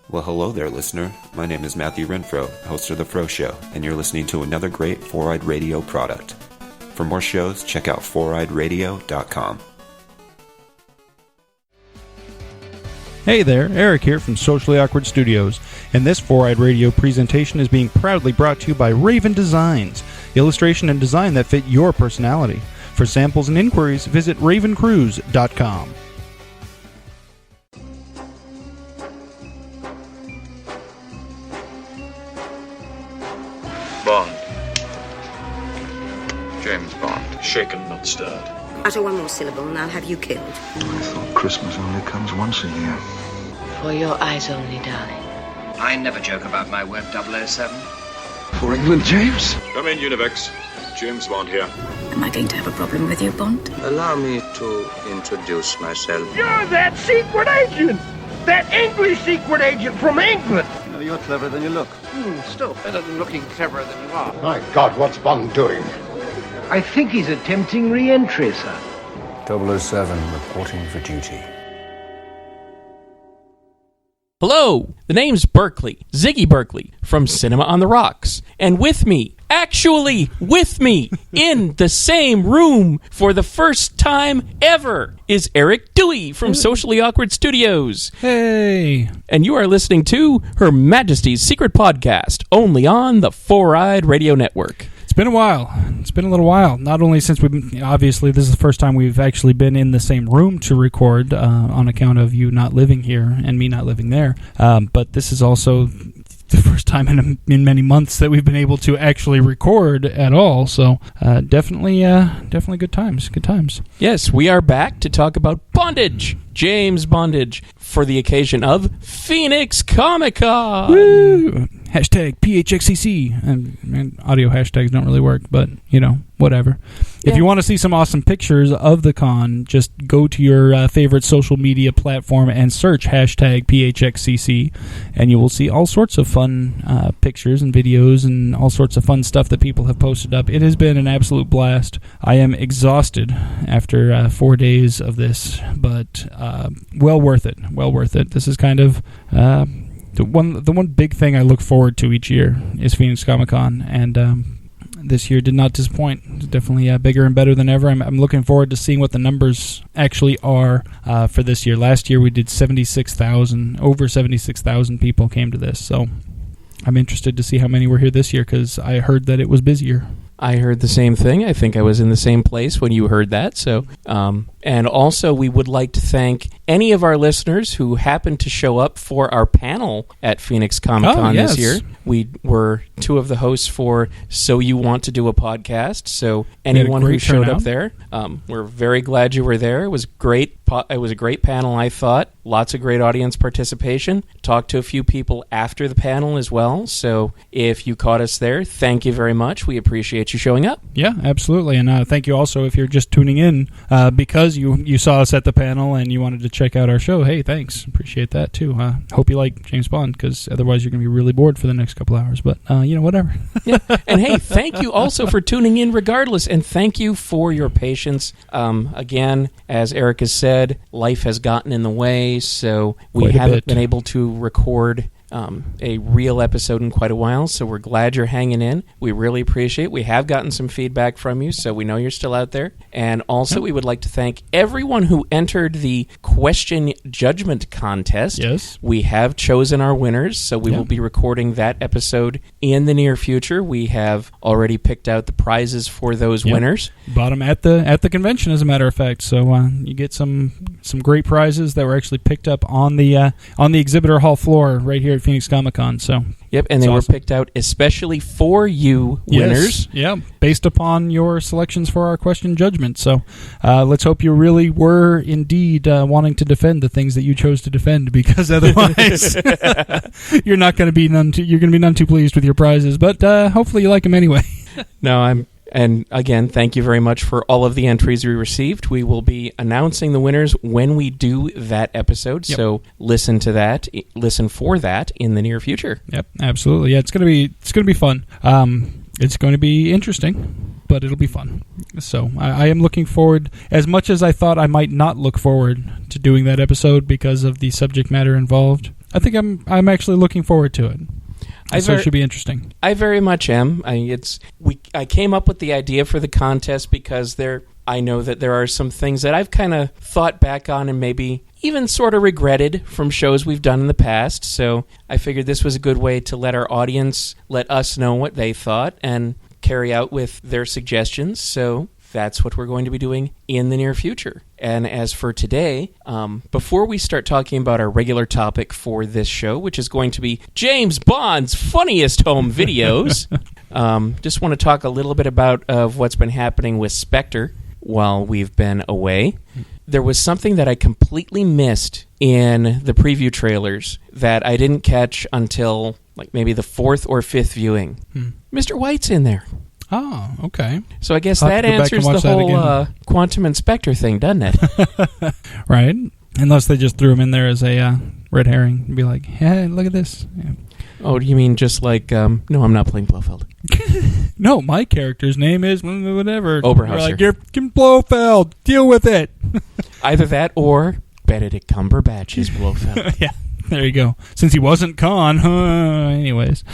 Well, hello there, listener. My name is Matthew Renfro, host of The Fro Show, and you're listening to another great Four-Eyed Radio product. For more shows, check out foureyedradio.com. Hey there, Eric here from Socially Awkward Studios, and this Four-Eyed Radio presentation is being proudly brought to you by Raven Designs, illustration and design that fit your personality. For samples and inquiries, visit ravencruise.com. Bond. James Bond. Shaken, not stirred. Utter one more syllable and I'll have you killed. I thought Christmas only comes once a year. For your eyes only, darling. I never joke about my word, 007. For England, James? Come in, Univex. James Bond here. Am I going to have a problem with you, Bond? Allow me to introduce myself. You're that secret agent! That English secret agent from England! No, you're cleverer than you look. Still better than looking cleverer than you are. My God, what's Bond doing? I think he's attempting re-entry, sir. 007 reporting for duty. Hello, the name's Berkeley, Ziggy Berkeley, from Cinema on the Rocks. And with me, actually with me, in the same room for the first time ever, is Eric Dewey from Socially Awkward Studios. Hey! And you are listening to Her Majesty's Secret Podcast, only on the Four-Eyed Radio Network. It's been a while. It's been a little while. Not only since obviously this is the first time we've actually been in the same room to record on account of you not living here and me not living there, but this is also the first time in many months that we've been able to actually record at all. So definitely good times. Good times. Yes, we are back to talk about bondage. James Bondage for the occasion of Phoenix Comicon. Woo! Hashtag PHXCC. And audio hashtags don't really work, but, whatever. Yeah. If you want to see some awesome pictures of the con, just go to your favorite social media platform and search hashtag PHXCC, and you will see all sorts of fun pictures and videos and all sorts of fun stuff that people have posted up. It has been an absolute blast. I am exhausted after 4 days of this, but well worth it. Well worth it. This is kind of the one big thing I look forward to each year is Phoenix Comicon, and this year did not disappoint. It's definitely bigger and better than ever. I'm looking forward to seeing what the numbers actually are for this year. Last year we did over 76,000 people came to this, so I'm interested to see how many were here this year because I heard that it was busier. I heard the same thing. I think I was in the same place when you heard that. So, and also we would like to thank any of our listeners who happened to show up for our panel at Phoenix Comicon this year. We were two of the hosts for So You Want to Do a Podcast. So anyone who showed up there, we're very glad you were there. It was great. It was a great panel, I thought. Lots of great audience participation. Talked to a few people after the panel as well. So if you caught us there, thank you very much. We appreciate you showing up. Yeah, absolutely. And thank you also if you're just tuning in because you saw us at the panel and you wanted to check out our show. Hey, thanks. Appreciate that too. Hope you like James Bond because otherwise you're going to be really bored for the next couple hours. But, whatever. Yeah. And hey, thank you also for tuning in regardless. And thank you for your patience. Again, as Eric has said, life has gotten in the way, so we haven't been able to record a real episode in quite a while, so we're glad you're hanging in. We really appreciate it. We have gotten some feedback from you, so we know you're still out there. And also, we would like to thank everyone who entered the question judgment contest. Yes. We have chosen our winners, so we will be recording that episode in the near future. We have already picked out the prizes for those winners. Bought them at the convention, as a matter of fact. So you get some great prizes that were actually picked up on the exhibitor hall floor right here at Phoenix Comicon. So yep, and they were picked out especially for you winners. Yes. Yeah, based upon your selections for our question judgment. So let's hope you really were indeed wanting to defend the things that you chose to defend, because otherwise you're going to be none too pleased with your prizes. But hopefully you like them anyway. And again, thank you very much for all of the entries we received. We will be announcing the winners when we do that episode, so listen for that in the near future. Yep, absolutely. Yeah, it's gonna be fun. It's going to be interesting, but it'll be fun. So I am looking forward, as much as I thought I might not look forward to doing that episode because of the subject matter involved. I think I'm actually looking forward to it. So it should be interesting. I very much am. I came up with the idea for the contest because I know that there are some things that I've kind of thought back on and maybe even sort of regretted from shows we've done in the past. So I figured this was a good way to let our audience let us know what they thought and carry out with their suggestions. So that's what we're going to be doing in the near future. And as for today, before we start talking about our regular topic for this show, which is going to be James Bond's funniest home videos, just want to talk a little bit about what's been happening with Spectre while we've been away. There was something that I completely missed in the preview trailers that I didn't catch until like maybe the fourth or fifth viewing. Mr. White's in there. Oh, okay. So I guess that answers the whole Quantum and Spectre thing, doesn't it? Right. Unless they just threw him in there as a red herring and be like, hey, look at this. Yeah. Oh, do you mean just like, no, I'm not playing Blofeld. No, my character's name is whatever. Oberhauser. Like, you're Blofeld. Deal with it. Either that or Benedict Cumberbatch is Blofeld. Yeah, there you go. Since he wasn't Khan, anyways.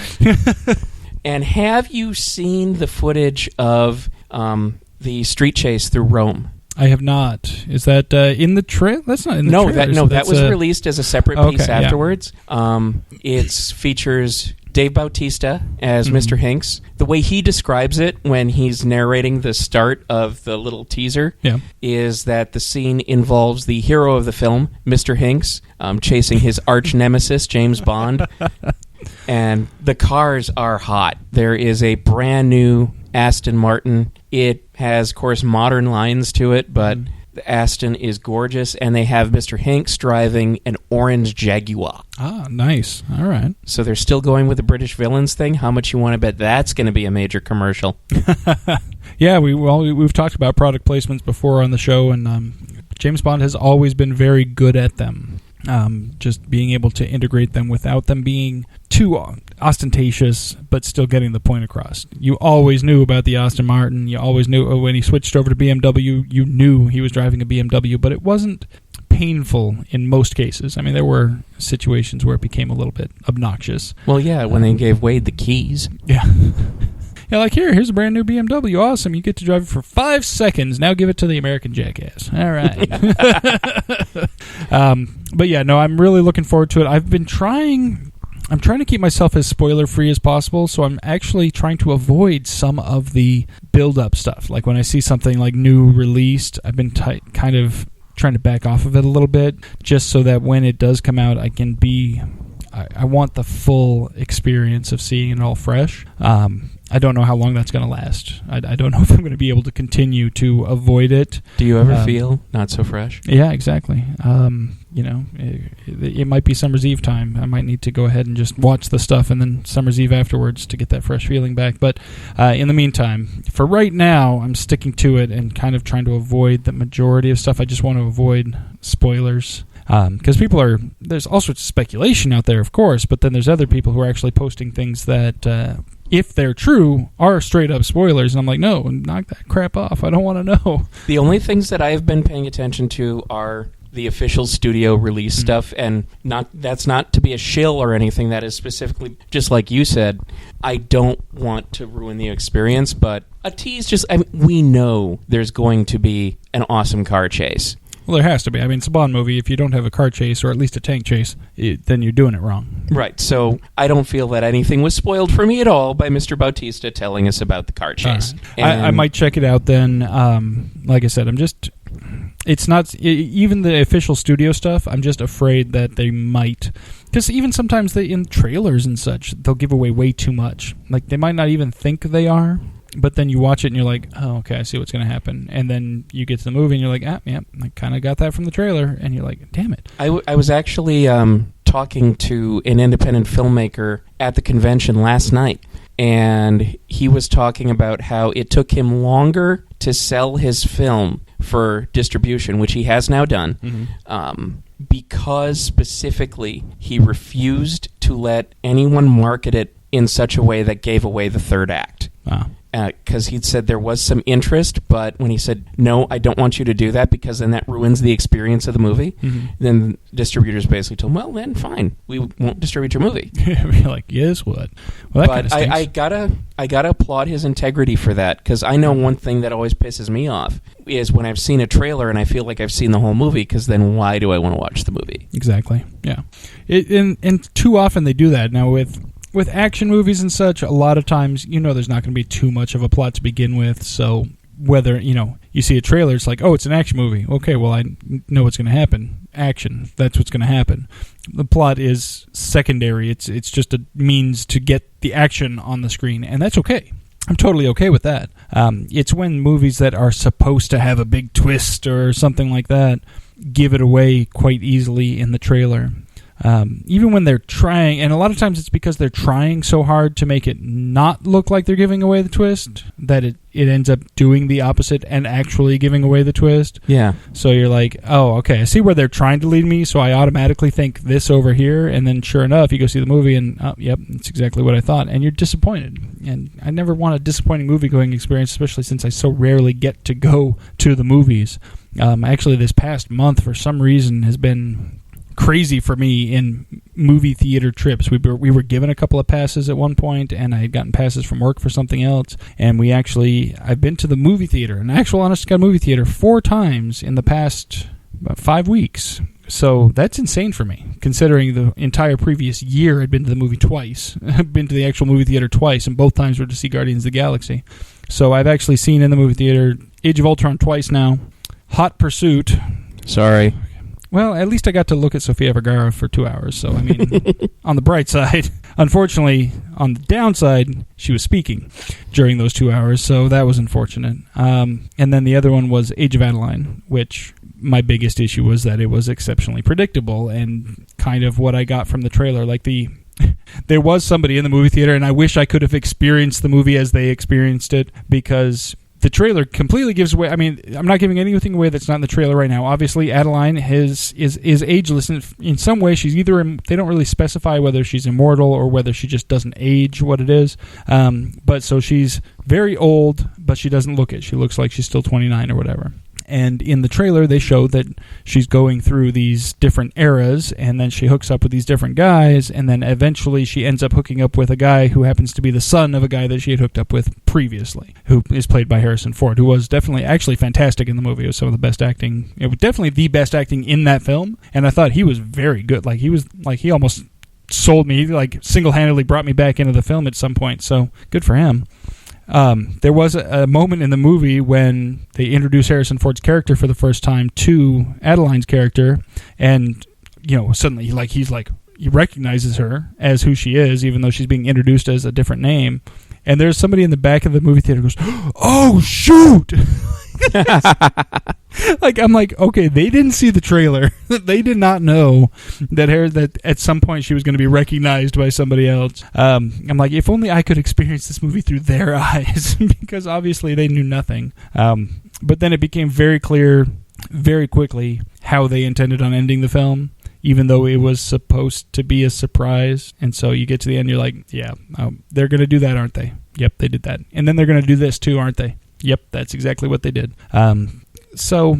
And have you seen the footage of the street chase through Rome? I have not. Is that in the trailer? That's not in the trailer. No, that was released as a separate piece afterwards. Yeah. It features Dave Bautista as Mr. Hinks. The way he describes it when he's narrating the start of the little teaser is that the scene involves the hero of the film, Mr. Hinks, chasing his arch nemesis, James Bond. And the cars are hot. There is a brand new Aston Martin. It has, of course, modern lines to it, but the Aston is gorgeous, and they have Mr. Hinks driving an orange Jaguar. Ah, nice. All right. So they're still going with the British villains thing. How much you want to bet that's going to be a major commercial? Yeah, we've talked about product placements before on the show, and James Bond has always been very good at them. Just being able to integrate them without them being too ostentatious, but still getting the point across. You always knew about the Aston Martin. You always knew when he switched over to BMW, you knew he was driving a BMW, but it wasn't painful in most cases. I mean, there were situations where it became a little bit obnoxious. Well, yeah, when they gave Wade the keys. Yeah. Yeah, like, here's a brand new BMW. Awesome. You get to drive it for 5 seconds. Now give it to the American jackass. All right. But yeah, no, I'm really looking forward to it. I'm trying to keep myself as spoiler-free as possible, so I'm actually trying to avoid some of the build-up stuff. Like when I see something like new released, I've been kind of trying to back off of it a little bit, just so that when it does come out, I can be... I want the full experience of seeing it all fresh. I don't know how long that's going to last. I don't know if I'm going to be able to continue to avoid it. Do you ever feel not so fresh? Yeah, exactly. It might be Summer's Eve time. I might need to go ahead and just watch the stuff and then Summer's Eve afterwards to get that fresh feeling back. But in the meantime, for right now, I'm sticking to it and kind of trying to avoid the majority of stuff. I just want to avoid spoilers. Because there's all sorts of speculation out there, of course, but then there's other people who are actually posting things that, if they're true, are straight-up spoilers. And I'm like, no, knock that crap off. I don't want to know. The only things that I've been paying attention to are the official studio release stuff, and that's not to be a shill or anything. That is specifically, just like you said, I don't want to ruin the experience, but a tease we know there's going to be an awesome car chase. Well, there has to be. I mean, it's a Bond movie. If you don't have a car chase or at least a tank chase, then you're doing it wrong. Right. So I don't feel that anything was spoiled for me at all by Mr. Bautista telling us about the car chase. I might check it out then. Like I said, it's not even the official studio stuff. I'm just afraid that they might, because even sometimes in trailers and such, they'll give away way too much. Like they might not even think they are. But then you watch it and you're like, oh, okay, I see what's going to happen. And then you get to the movie and you're like, yeah, I kind of got that from the trailer. And you're like, damn it. I was actually talking to an independent filmmaker at the convention last night. And he was talking about how it took him longer to sell his film for distribution, which he has now done, because specifically he refused to let anyone market it in such a way that gave away the third act. Wow. because he'd said there was some interest, but when he said, no, I don't want you to do that because then that ruins the experience of the movie, then distributors basically told him, well, then fine, we won't distribute your movie. You're like, yes, what? Well, that but I gotta applaud his integrity for that, because I know one thing that always pisses me off is when I've seen a trailer and I feel like I've seen the whole movie, because then why do I want to watch the movie? Exactly, yeah. And too often they do that. Now, with action movies and such, a lot of times, there's not going to be too much of a plot to begin with, so whether, you see a trailer, it's like, oh, it's an action movie. Okay, well, I know what's going to happen. Action, that's what's going to happen. The plot is secondary. It's just a means to get the action on the screen, and that's okay. I'm totally okay with that. It's when movies that are supposed to have a big twist or something like that give it away quite easily in the trailer. Even when they're trying, and a lot of times it's because they're trying so hard to make it not look like they're giving away the twist, that it ends up doing the opposite and actually giving away the twist. Yeah. So you're like, oh, okay, I see where they're trying to lead me, so I automatically think this over here, and then sure enough, you go see the movie, and, oh, yep, it's exactly what I thought, and you're disappointed. And I never want a disappointing movie-going experience, especially since I so rarely get to go to the movies. Actually, this past month, for some reason, has been crazy for me in movie theater trips. We were given a couple of passes at one point, and I had gotten passes from work for something else, and I've been to the movie theater, an actual honest-to-God movie theater, 4 times in the past about 5 weeks. So that's insane for me, considering the entire previous year I'd been to the movie twice. I've been to the actual movie theater twice, and both times were to see Guardians of the Galaxy. So I've actually seen in the movie theater Age of Ultron twice now, Hot Pursuit. Sorry. Well, at least I got to look at Sofia Vergara for 2 hours, so, I mean, on the bright side. Unfortunately, on the downside, she was speaking during those 2 hours, so that was unfortunate. And then the other one was Age of Adeline, which my biggest issue was that it was exceptionally predictable, and kind of what I got from the trailer, like there was somebody in the movie theater, and I wish I could have experienced the movie as they experienced it, because the trailer completely gives away. I mean, I'm not giving anything away that's not in the trailer right now. Obviously, Adeline is ageless. In some way, she's either they don't really specify whether she's immortal or whether she just doesn't age, what it is. But so she's very old, but she doesn't look it. She looks like she's still 29 or whatever. And in the trailer, they show that she's going through these different eras, and then she hooks up with these different guys, and then eventually she ends up hooking up with a guy who happens to be the son of a guy that she had hooked up with previously, who is played by Harrison Ford, who was definitely actually fantastic in the movie. It was some of the best acting. It was definitely the best acting in that film, and I thought he was very good. He almost sold me, like single-handedly brought me back into the film at some point, so good for him. There was a moment in the movie when they introduced Harrison Ford's character for the first time to Adeline's character, and suddenly he recognizes her as who she is, even though she's being introduced as a different name. And there's somebody in the back of the movie theater who goes, "Oh shoot!" I'm like, okay, they didn't see the trailer. They did not know that at some point she was going to be recognized by somebody else. I'm like, if only I could experience this movie through their eyes, because obviously they knew nothing. But then it became very clear very quickly how they intended on ending the film, even though it was supposed to be a surprise. And so you get to the end, you're like, yeah, they're going to do that, aren't they? Yep, they did that. And then they're going to do this too, aren't they? Yep, that's exactly what they did. So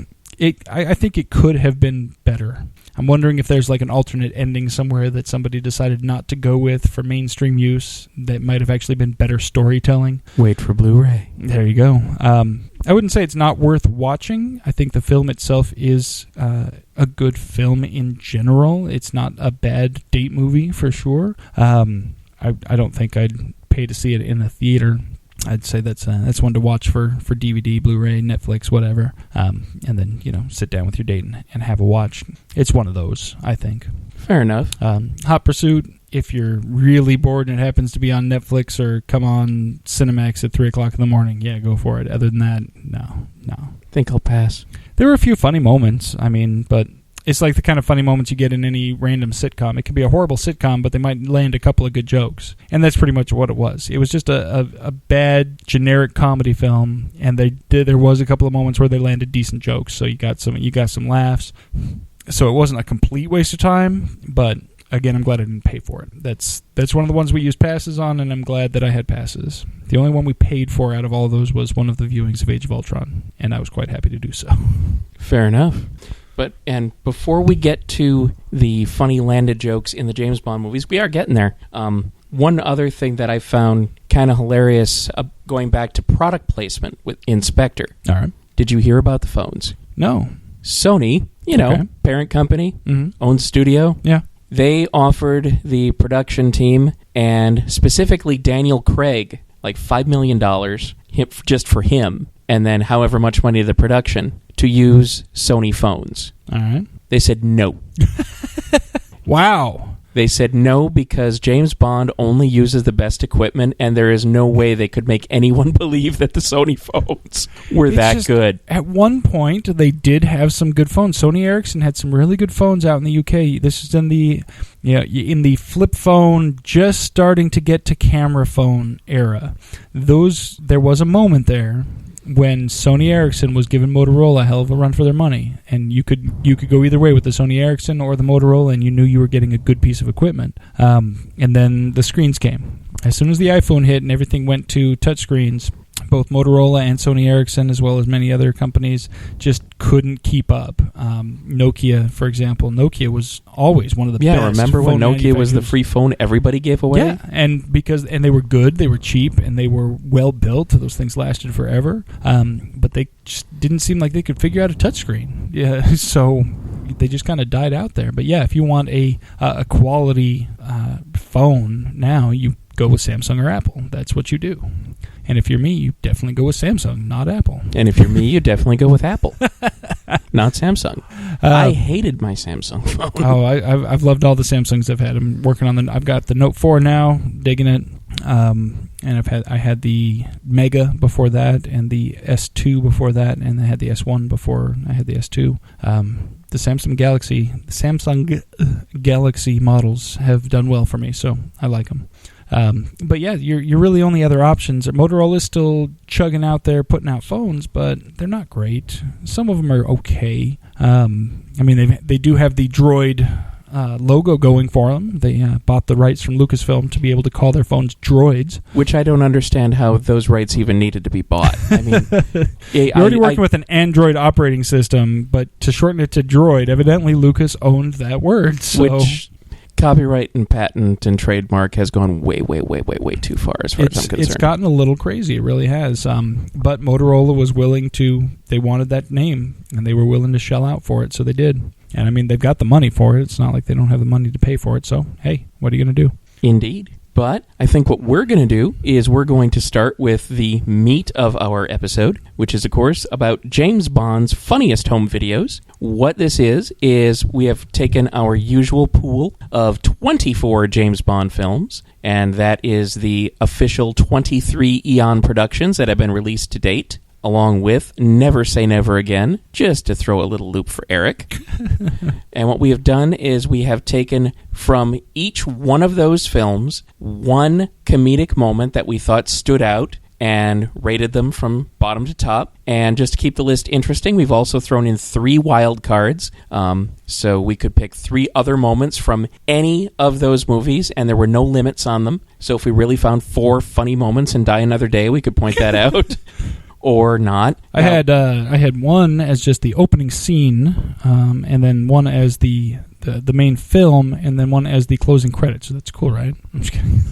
I think it could have been better. I'm wondering if there's like an alternate ending somewhere that somebody decided not to go with for mainstream use that might have actually been better storytelling. Wait for Blu-ray. There you go. I wouldn't say it's not worth watching. I think the film itself is a good film in general. It's not a bad date movie for sure. I don't think I'd pay to see it in the theater. I'd say that's one to watch for DVD, Blu-ray, Netflix, whatever, and then sit down with your date and have a watch. It's one of those, I think. Fair enough. Hot Pursuit, if you're really bored and it happens to be on Netflix or come on Cinemax at 3 o'clock in the morning, yeah, go for it. Other than that, no. I think I'll pass. There were a few funny moments, but it's like the kind of funny moments you get in any random sitcom. It could be a horrible sitcom, but they might land a couple of good jokes. And that's pretty much what it was. It was just a bad, generic comedy film, and there was a couple of moments where they landed decent jokes, so you got some laughs. So it wasn't a complete waste of time, but again, I'm glad I didn't pay for it. That's one of the ones we used passes on, and I'm glad that I had passes. The only one we paid for out of all of those was one of the viewings of Age of Ultron, and I was quite happy to do so. Fair enough. And before we get to the funny landed jokes in the James Bond movies, we are getting there. One other thing that I found kind of hilarious, going back to product placement with Inspector. All right. Did you hear about the phones? No. Sony, parent company, owns studio. Yeah. They offered the production team, and specifically Daniel Craig, like $5 million just for him, and then however much money to the production, to use Sony phones. All right. They said no. Wow. They said no because James Bond only uses the best equipment, and there is no way they could make anyone believe that the Sony phones were that good. At one point, they did have some good phones. Sony Ericsson had some really good phones out in the UK. This is in the flip phone, just starting to get to camera phone era. There was a moment there when Sony Ericsson was giving Motorola a hell of a run for their money, and you could go either way with the Sony Ericsson or the Motorola, and you knew you were getting a good piece of equipment. And then the screens came. As soon as the iPhone hit and everything went to touchscreens, both Motorola and Sony Ericsson, as well as many other companies, just couldn't keep up. Nokia, for example. Nokia was always one of the best. Yeah, remember when Nokia was the free phone everybody gave away? Yeah, and they were good, they were cheap, and they were well built. Those things lasted forever. But they just didn't seem like they could figure out a touchscreen. Yeah, so they just kind of died out there. But yeah, if you want a quality phone now, you go with Samsung or Apple. That's what you do. And if you're me, you definitely go with Samsung, not Apple. And if you're me, you definitely go with Apple, not Samsung. I hated my Samsung phone. Oh, I've loved all the Samsungs I've had. I'm working on I've got the Note 4 now, digging it. And I had the Mega before that, and the S2 before that, and I had the S1 before I had the S2. The Samsung Galaxy models have done well for me, so I like them. But yeah, your really only other options are Motorola's still chugging out there, putting out phones, but they're not great. Some of them are okay. I mean, they do have the Droid logo going for them. They bought the rights from Lucasfilm to be able to call their phones Droids. Which I don't understand how those rights even needed to be bought. I mean, you're already working with an Android operating system, but to shorten it to Droid, evidently Lucas owned that word. So. Which copyright and patent and trademark has gone way, way, way, way, way too far as far as I'm concerned. It's gotten a little crazy. It really has. But Motorola was willing to. They wanted that name, and they were willing to shell out for it, so they did. And I mean, they've got the money for it. It's not like they don't have the money to pay for it. So, hey, what are you going to do? Indeed. But I think what we're going to do is we're going to start with the meat of our episode, which is, of course, about James Bond's funniest home videos. What this is we have taken our usual pool of 24 James Bond films, and that is the official 23 Eon productions that have been released to date, along with Never Say Never Again, just to throw a little loop for Eric. And what we have done is we have taken from each one of those films one comedic moment that we thought stood out and rated them from bottom to top. And just to keep the list interesting, we've also thrown in 3 wild cards. So we could pick 3 other moments from any of those movies, and there were no limits on them. So if we really found 4 funny moments in Die Another Day, we could point that out. Or not. I had one as just the opening scene, and then one as the main film, and then one as the closing credits. So that's cool, right? I'm just kidding.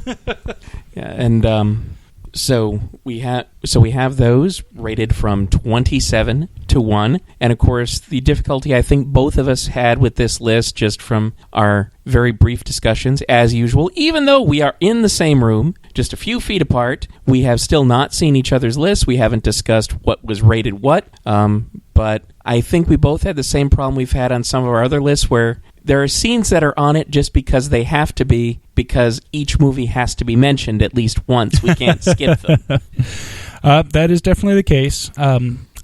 Yeah, and so we have those rated from 27 to 1, and of course the difficulty I think both of us had with this list, just from our very brief discussions, as usual, even though we are in the same room, just a few feet apart, we have still not seen each other's lists. We haven't discussed what was rated what, but I think we both had the same problem we've had on some of our other lists, where there are scenes that are on it just because they have to be, because each movie has to be mentioned at least once. We can't skip them. That is definitely the case.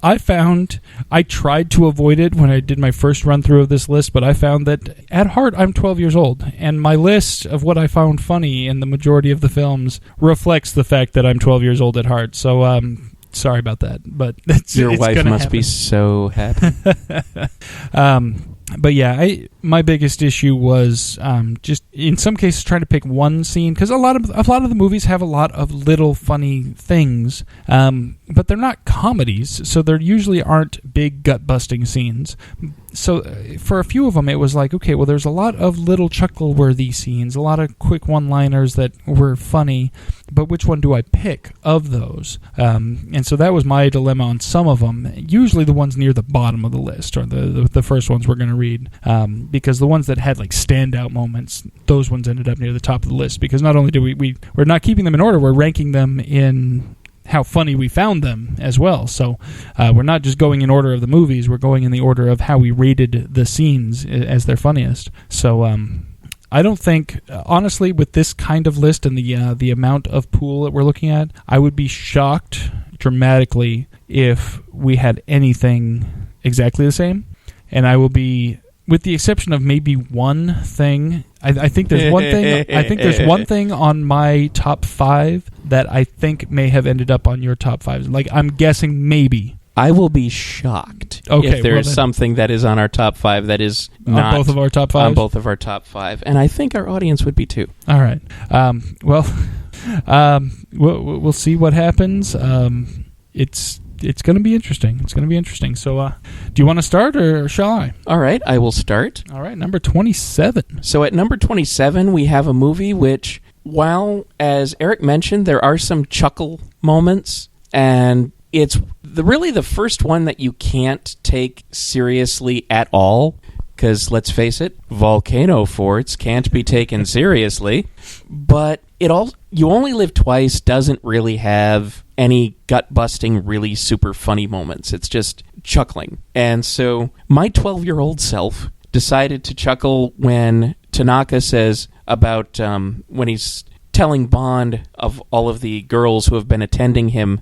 I tried to avoid it when I did my first run-through of this list, but I found that at heart I'm 12 years old, and my list of what I found funny in the majority of the films reflects the fact that I'm 12 years old at heart. So, sorry about that, but your wife must be so happy. But yeah, my biggest issue was just in some cases trying to pick one scene, because a lot of the movies have a lot of little funny things, but they're not comedies, so there usually aren't big gut-busting scenes. So for a few of them, it was like, okay, well, there's a lot of little chuckle-worthy scenes, a lot of quick one-liners that were funny, but which one do I pick of those? And so that was my dilemma on some of them. Usually the ones near the bottom of the list, or the first ones we're going to read, because the ones that had like standout moments, those ones ended up near the top of the list, because not only do we're not keeping them in order, we're ranking them in how funny we found them as well. So we're not just going in order of the movies, we're going in the order of how we rated the scenes as their funniest. So I don't think, honestly, with this kind of list and the amount of pool that we're looking at, I would be shocked dramatically if we had anything exactly the same. And I will be, with the exception of maybe one thing, I think there's one thing. I think there's one thing on my top 5 that I think may have ended up on your top 5. Like, I'm guessing maybe. I will be shocked if there's something that is on our top 5 that is not on both of our top 5. On both of our top 5, and I think our audience would be too. All right. We'll see what happens. It's going to be interesting. It's going to be interesting. So, do you want to start, or shall I? All right, I will start. All right, number 27. So at number 27, we have a movie which, while, as Eric mentioned, there are some chuckle moments, and it's really the first one that you can't take seriously at all, because, let's face it, volcano forts can't be taken seriously, but You Only Live Twice doesn't really have any gut-busting, really super funny moments. It's just chuckling. And so my 12-year-old self decided to chuckle when Tanaka says about when he's telling Bond of all of the girls who have been attending him,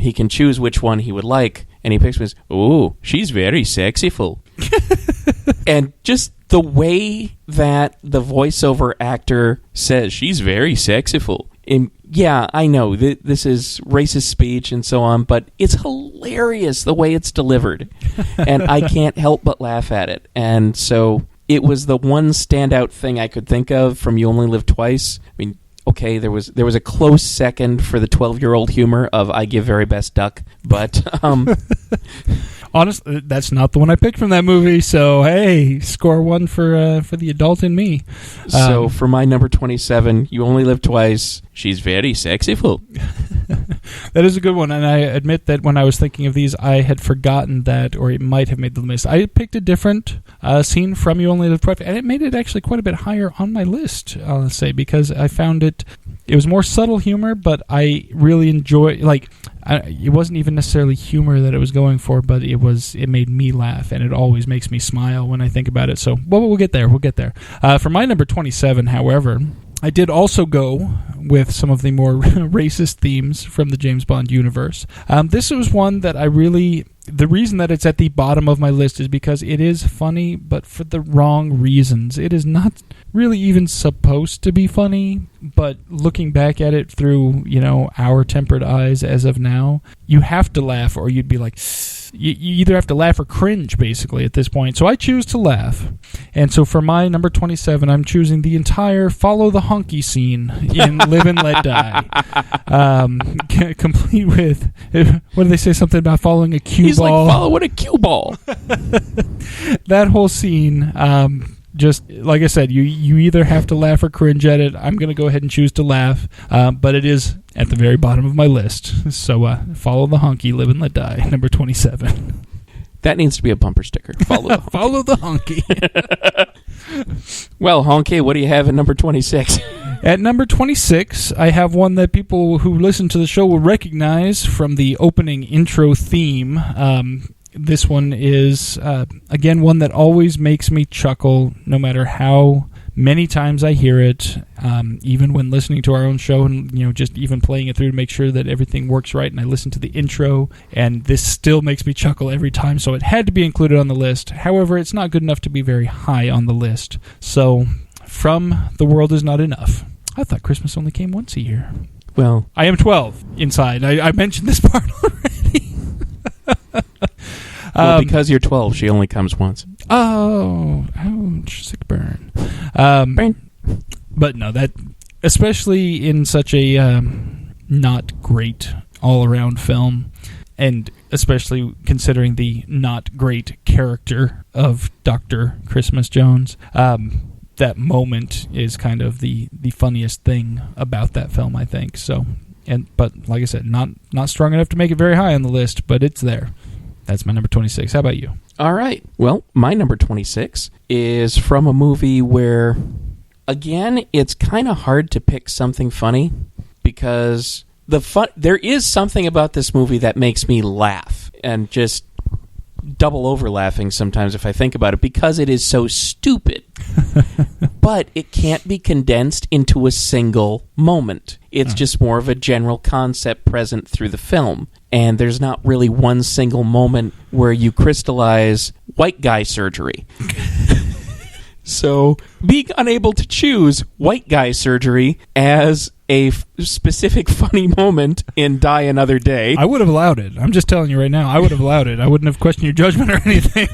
he can choose which one he would like, and he picks one. Oh, she's very sexyful. And just the way that the voiceover actor says she's very sexyful. And yeah, I know this is racist speech and so on, but it's hilarious the way it's delivered, and I can't help but laugh at it. And so it was the one standout thing I could think of from You Only Live Twice. I mean, okay, there was a close second for the 12-year-old humor of I Give Very Best Duck, but honestly, that's not the one I picked from that movie. So hey, score one for the adult in me. So for my number 27, You Only Live Twice. She's very sexyful. That is a good one, and I admit that when I was thinking of these, I had forgotten that, or it might have made the list. I picked a different scene from You Only Live Twice, and it made it actually quite a bit higher on my list, I'll say, because I found it was more subtle humor, but I really enjoy, it wasn't even necessarily humor that it was going for, but it made me laugh, and it always makes me smile when I think about it. So, we'll get there. For my number 27, however, I did also go with some of the more racist themes from the James Bond universe. This was one that the reason that it's at the bottom of my list is because it is funny, but for the wrong reasons. It is not really even supposed to be funny, but looking back at it through, our tempered eyes as of now, you have to laugh, or you'd be like, you either have to laugh or cringe, basically, at this point. So I choose to laugh. And so for my number 27, I'm choosing the entire Follow the Honky scene in Live and Let Die. Complete with, what do they say, something about following a cue He's ball? He's like, following a cue ball. That whole scene, just like I said, you either have to laugh or cringe at it. I'm going to go ahead and choose to laugh, but it is at the very bottom of my list. So Follow the Honky, Live and Let Die, number 27. That needs to be a bumper sticker. Follow the Honky. Follow the Honky. Well, Honky, what do you have at number 26? At number 26, I have one that people who listen to the show will recognize from the opening intro theme. This one is, again, one that always makes me chuckle, no matter how many times I hear it, even when listening to our own show and, just even playing it through to make sure that everything works right. And I listen to the intro, and this still makes me chuckle every time, so it had to be included on the list. However, it's not good enough to be very high on the list. So, from The World Is Not Enough. I thought Christmas only came once a year. Well, I am 12 inside. I mentioned this part already. Well, because you're 12, she only comes once. Oh, ouch, sick burn. But no, that, especially in such a not great all-around film, and especially considering the not great character of Dr. Christmas Jones, that moment is kind of the funniest thing about that film, I think. So, but like I said, not strong enough to make it very high on the list, but it's there. That's my number 26. How about you? All right. Well, my number 26 is from a movie where, again, it's kind of hard to pick something funny because there is something about this movie that makes me laugh and just double over laughing sometimes if I think about it because it is so stupid. But it can't be condensed into a single moment. It's just more of a general concept present through the film. And there's not really one single moment where you crystallize white guy surgery. So, being unable to choose white guy surgery as a specific funny moment in Die Another Day. I would have allowed it. I'm just telling you right now, I would have allowed it. I wouldn't have questioned your judgment or anything.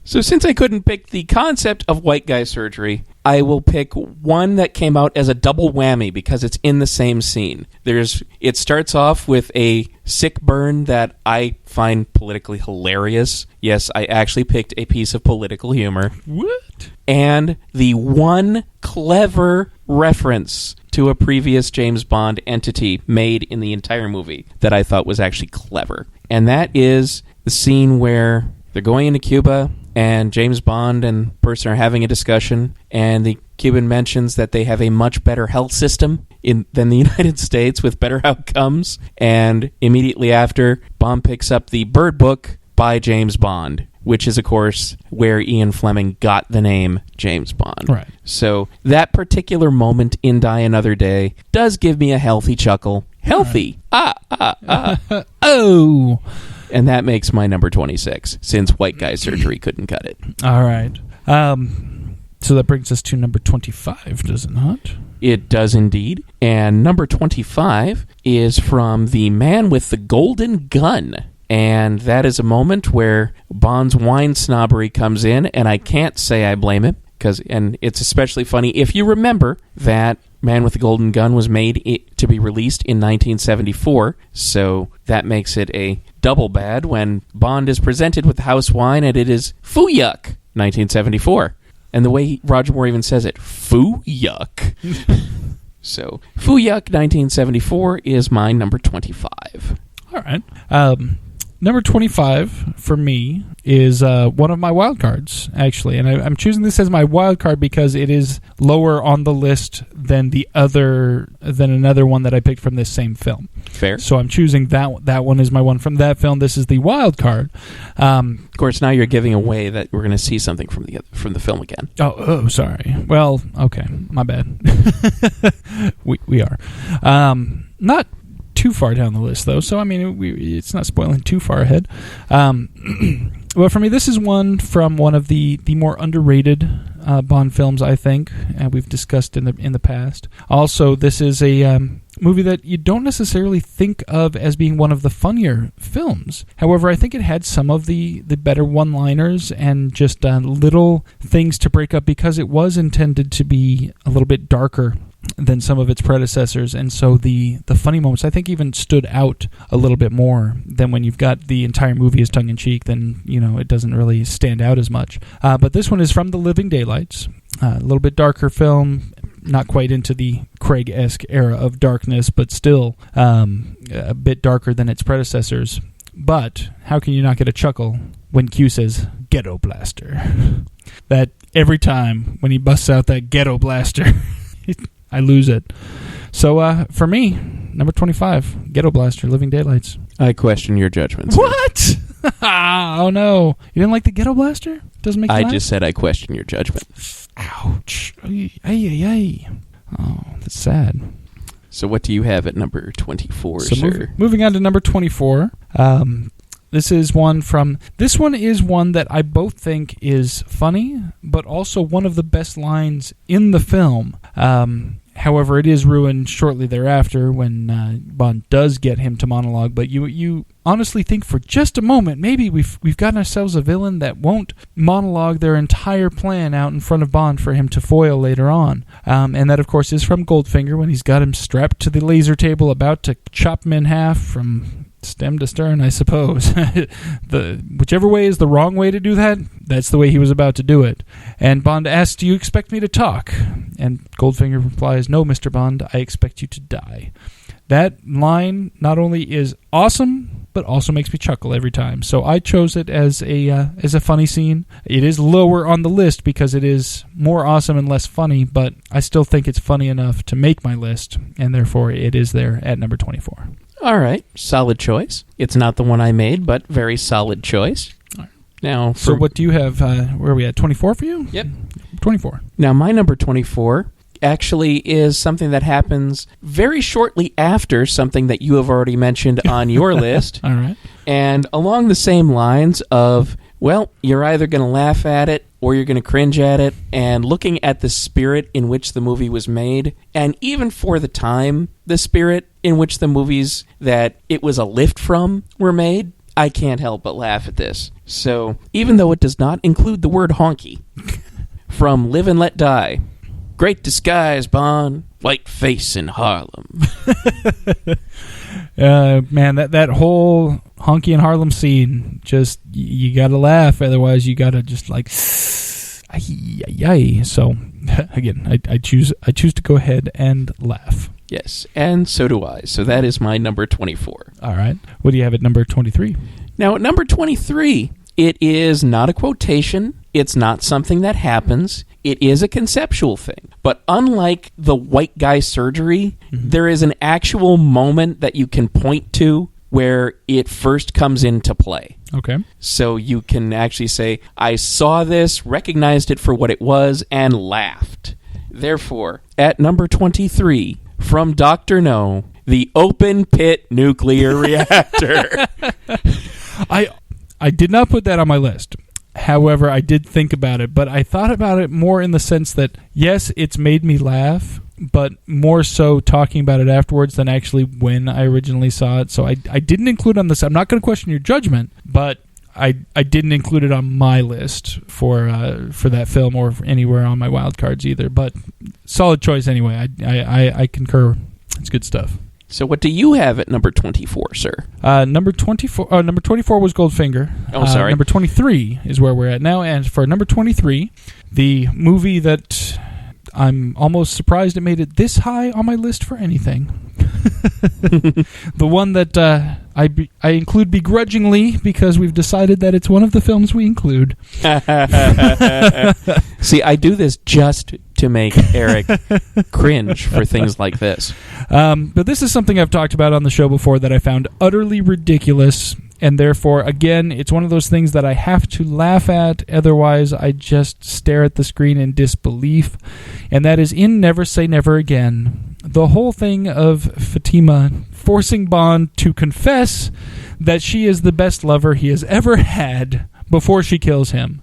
So since I couldn't pick the concept of white guy surgery, I will pick one that came out as a double whammy because it's in the same scene. It starts off with a sick burn that I find politically hilarious. Yes, I actually picked a piece of political humor. What? And the one clever reference to a previous James Bond entity made in the entire movie that I thought was actually clever. And that is the scene where they're going into Cuba and James Bond and the person are having a discussion, and the Cuban mentions that they have a much better health system than the United States with better outcomes. And immediately after, Bond picks up the Bird Book by James Bond, which is, of course, where Ian Fleming got the name James Bond. Right. So that particular moment in Die Another Day does give me a healthy chuckle. Healthy. Oh. And that makes my number 26, since white guy surgery couldn't cut it. All right. So that brings us to number 25, does it not? It does indeed. And number 25 is from The Man with the Golden Gun. And that is a moment where Bond's wine snobbery comes in, and I can't say I blame him, and it's especially funny if you remember that Man with the Golden Gun was made to be released in 1974, so that makes it a double bad when Bond is presented with the house wine, and it is Foo Yuck, 1974. And the way Roger Moore even says it, Foo Yuck. So, Foo Yuck, 1974 is my number 25. All right. Number 25 for me is one of my wild cards, actually. And I'm choosing this as my wild card because it is lower on the list than another one that I picked from this same film. Fair. So I'm choosing that one is my one from that film. This is the wild card. Of course, now you're giving away that we're going to see something from the film again. Oh, sorry. Well, okay. My bad. we are. Not too far down the list, though, so I mean it's not spoiling too far ahead. Well, for me, this is one from one of the more underrated Bond films, I think, we've discussed in the past. Also, this is a movie that you don't necessarily think of as being one of the funnier films. However, I think it had some of the better one-liners and just little things to break up because it was intended to be a little bit darker than some of its predecessors, and so the funny moments I think even stood out a little bit more than when you've got the entire movie as tongue-in-cheek. Then it doesn't really stand out as much. But this one is from The Living Daylights, a little bit darker film, not quite into the Craig-esque era of darkness, but still a bit darker than its predecessors. But how can you not get a chuckle when Q says "Ghetto Blaster"? That every time when he busts out that "Ghetto Blaster." I lose it. So, for me, number 25, Ghetto Blaster, Living Daylights. I question your judgment, sir. What? Oh, no. You didn't like the Ghetto Blaster? Doesn't make you laugh? I just said I question your judgment. Ouch. Ay. Oh, that's sad. So what do you have at number 24, sir? Moving on to number 24. This is one that I both think is funny, but also one of the best lines in the film. However, it is ruined shortly thereafter when Bond does get him to monologue. But you honestly think for just a moment, maybe we've gotten ourselves a villain that won't monologue their entire plan out in front of Bond for him to foil later on. And that, of course, is from Goldfinger when he's got him strapped to the laser table about to chop him in half from stem to stern, I suppose. Whichever way is the wrong way to do that, that's the way he was about to do it. And Bond asks, "Do you expect me to talk?" And Goldfinger replies, "No, Mr. Bond, I expect you to die." That line not only is awesome, but also makes me chuckle every time. So I chose it as a funny scene. It is lower on the list because it is more awesome and less funny, but I still think it's funny enough to make my list, and therefore it is there at number 24. All right, solid choice. It's not the one I made, but very solid choice. Right. Now, so what do you have? Where are we at? 24 for you? Yep. 24. Now, my number 24 actually is something that happens very shortly after something that you have already mentioned on your list. All right. And along the same lines of, well, you're either going to laugh at it or you're going to cringe at it, and looking at the spirit in which the movie was made, and even for the time, the spirit in which the movies that it was a lift from were made, I can't help but laugh at this. So, even though it does not include the word honky, from Live and Let Die, great disguise, Bond, white face in Harlem. Man, that whole honky in Harlem scene, just, you gotta laugh, otherwise you gotta just like, ay. So, again, I choose to go ahead and laugh. Yes, and so do I. So that is my number 24. All right. What do you have at number 23? Now, at number 23, it is not a quotation. It's not something that happens. It is a conceptual thing. But unlike the white guy surgery, there is an actual moment that you can point to where it first comes into play. Okay. So you can actually say, I saw this, recognized it for what it was, and laughed. Therefore, at number 23, from Dr. No, the open pit nuclear reactor. I did not put that on my list. However, I did think about it, but I thought about it more in the sense that, yes, it's made me laugh, but more so talking about it afterwards than actually when I originally saw it. So I didn't include it on this. I'm not going to question your judgment, but I didn't include it on my list for that film or anywhere on my wild cards either. But solid choice anyway. I concur. It's good stuff. So what do you have at number 24, sir? Number 24 was Goldfinger. Oh, sorry. Number 23 is where we're at now. And for number 23, the movie that I'm almost surprised it made it this high on my list for anything. The one that I include begrudgingly because we've decided that it's one of the films we include. See, I do this just to make Eric cringe for things like this. But this is something I've talked about on the show before that I found utterly ridiculous, and therefore, again, it's one of those things that I have to laugh at, otherwise I just stare at the screen in disbelief, and that is in Never Say Never Again. The whole thing of Fatima forcing Bond to confess that she is the best lover he has ever had before she kills him.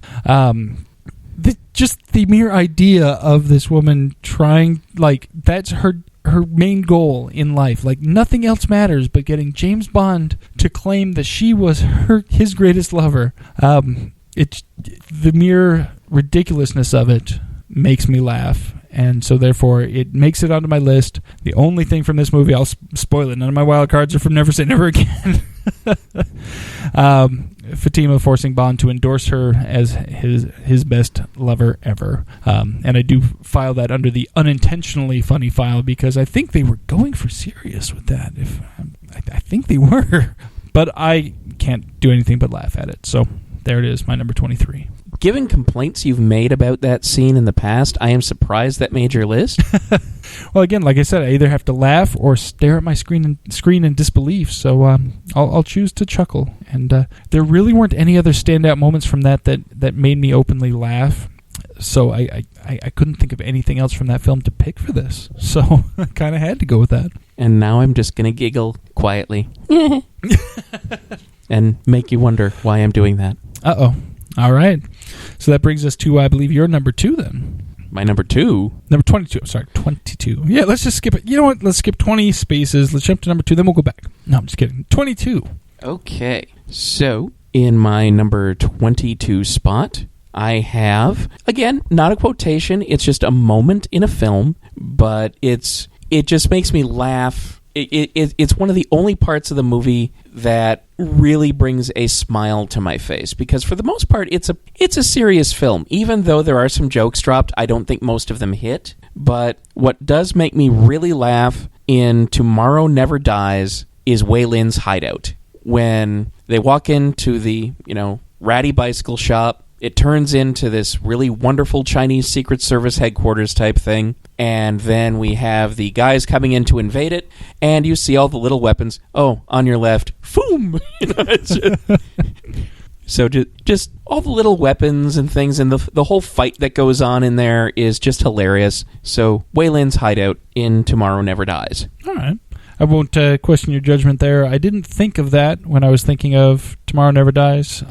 Just the mere idea of this woman trying, like, that's her main goal in life. Like, nothing else matters but getting James Bond to claim that she was his greatest lover. The mere ridiculousness of it makes me laugh. And so, therefore, it makes it onto my list. The only thing from this movie, I'll spoil it, none of my wild cards are from Never Say Never Again. Fatima forcing Bond to endorse her as his best lover ever. And I do file that under the unintentionally funny file because I think they were going for serious with that. I think they were. But I can't do anything but laugh at it. So there it is, my number 23. Given complaints you've made about that scene in the past, I am surprised that made your list. Well, again, like I said, I either have to laugh or stare at my screen in disbelief. So I'll choose to chuckle. And there really weren't any other standout moments from that made me openly laugh. So I couldn't think of anything else from that film to pick for this. So I kind of had to go with that. And now I'm just going to giggle quietly. And make you wonder why I'm doing that. Uh-oh. All right. So that brings us to, I believe, your number 2 then. My number 2. Number 22. Sorry, 22. Yeah, let's just skip it. You know what? Let's skip 20 spaces. Let's jump to number 2, then we'll go back. No, I'm just kidding. 22. Okay. So, in my number 22 spot, I have, again, not a quotation. It's just a moment in a film, but it just makes me laugh. It's one of the only parts of the movie that really brings a smile to my face, because for the most part it's a serious film. Even though there are some jokes dropped, I don't think most of them hit. But what does make me really laugh in Tomorrow Never Dies is Wei Lin's hideout. When they walk into the, ratty bicycle shop, it turns into this really wonderful Chinese Secret Service headquarters type thing. And then we have the guys coming in to invade it, and you see all the little weapons. Oh, on your left, boom! So just all the little weapons and things, and the whole fight that goes on in there is just hilarious. So Wei Lin's hideout in Tomorrow Never Dies. All right. I won't question your judgment there. I didn't think of that when I was thinking of Tomorrow Never Dies.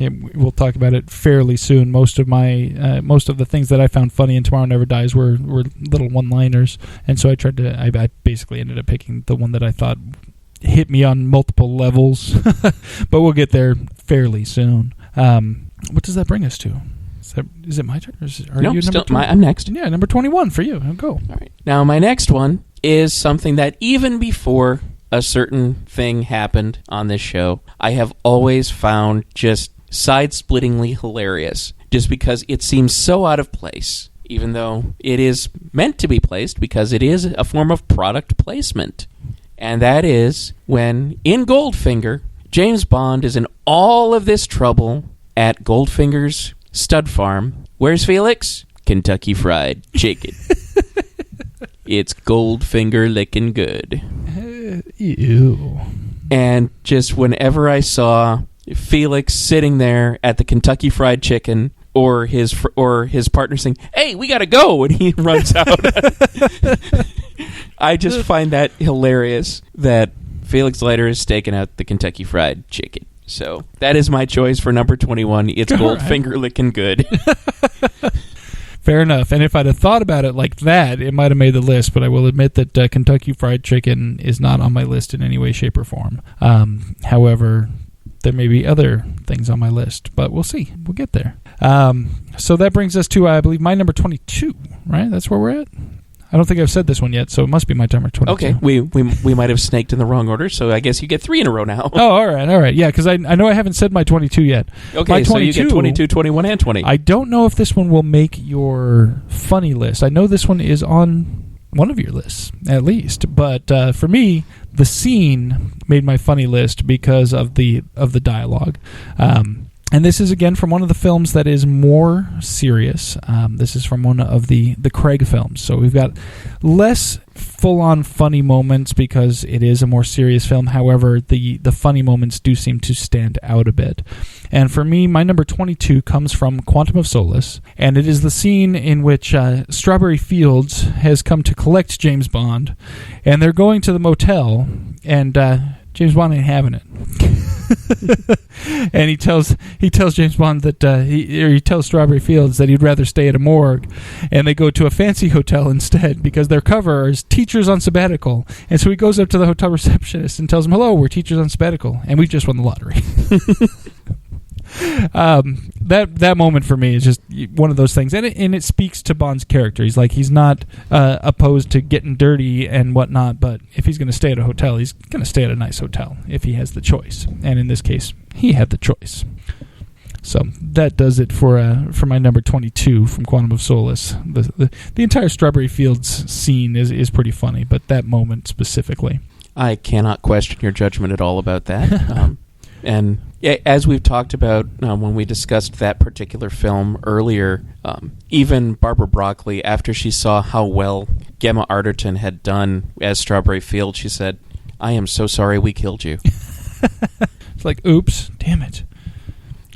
We'll talk about it fairly soon. Most of the things that I found funny in Tomorrow Never Dies were little one-liners, and so I basically ended up picking the one that I thought hit me on multiple levels. But we'll get there fairly soon. What does that bring us to? Is it my turn? No, I'm next. Yeah, number 21 for you. Go. All right. Now my next one is something that even before a certain thing happened on this show, I have always found just side-splittingly hilarious, just because it seems so out of place, even though it is meant to be placed, because it is a form of product placement. And that is when, in Goldfinger, James Bond is in all of this trouble at Goldfinger's stud farm. Where's Felix? Kentucky Fried Chicken. It's Goldfinger licking good. Ew. And just whenever I saw Felix sitting there at the Kentucky Fried Chicken, or his partner saying, "Hey, we gotta go," and he runs out, I just find that hilarious that Felix Leiter is staking out the Kentucky Fried Chicken. So that is my choice for number 21. It's Goldfinger licking good. Fair enough. And if I'd have thought about it like that, it might have made the list, but I will admit that Kentucky Fried Chicken is not on my list in any way, shape, or form. However, there may be other things on my list, but we'll see. We'll get there. So that brings us to, I believe, my number 22, right? That's where we're at? I don't think I've said this one yet, so it must be my number 22. Okay, we might have snaked in the wrong order, so I guess you get 3 in a row now. Oh, all right. Yeah, because I know I haven't said my 22 yet. Okay, my 22, so you get 22, 21, and 20. I don't know if this one will make your funny list. I know this one is on one of your lists, at least. But for me, the scene made my funny list because of the dialogue. And this is, again, from one of the films that is more serious. This is from one of the Craig films. So we've got less full-on funny moments because it is a more serious film. However, the funny moments do seem to stand out a bit. And for me, my number 22 comes from Quantum of Solace. And it is the scene in which Strawberry Fields has come to collect James Bond. And they're going to the motel. And James Bond ain't having it. And he tells James Bond that he tells Strawberry Fields that he'd rather stay at a morgue, and they go to a fancy hotel instead because their cover is teachers on sabbatical. And so he goes up to the hotel receptionist and tells him, "Hello, we're teachers on sabbatical, and we just won the lottery." That moment for me is just one of those things, and it speaks to Bond's character. He's not opposed to getting dirty and whatnot, but if he's going to stay at a hotel, he's going to stay at a nice hotel if he has the choice. And in this case, he had the choice. So that does it for my number 22 from Quantum of Solace. The entire Strawberry Fields scene is pretty funny, but that moment specifically, I cannot question your judgment at all about that. And as we've talked about when we discussed that particular film earlier, even Barbara Broccoli, after she saw how well Gemma Arterton had done as Strawberry Fields, she said, "I am so sorry we killed you." It's like, oops, damn it.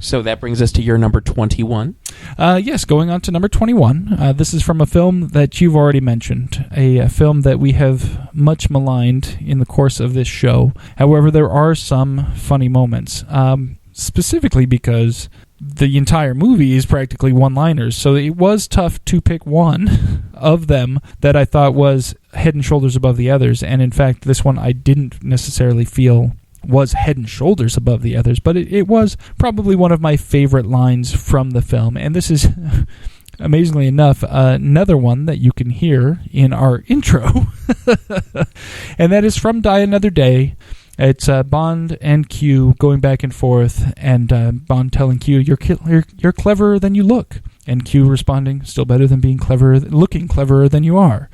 So that brings us to your number 21. Yes, going on to number 21. This is from a film that you've already mentioned, a film that we have much maligned in the course of this show. However, there are some funny moments, specifically because the entire movie is practically one-liners, so it was tough to pick one of them that I thought was head and shoulders above the others. And in fact, this one I didn't necessarily feel was head and shoulders above the others, but it was probably one of my favorite lines from the film. And this is, amazingly enough, another one that you can hear in our intro, and that is from Die Another Day. It's Bond and Q going back and forth, and Bond telling Q, "You're cleverer than you look," and Q responding, "Still better than being looking cleverer than you are."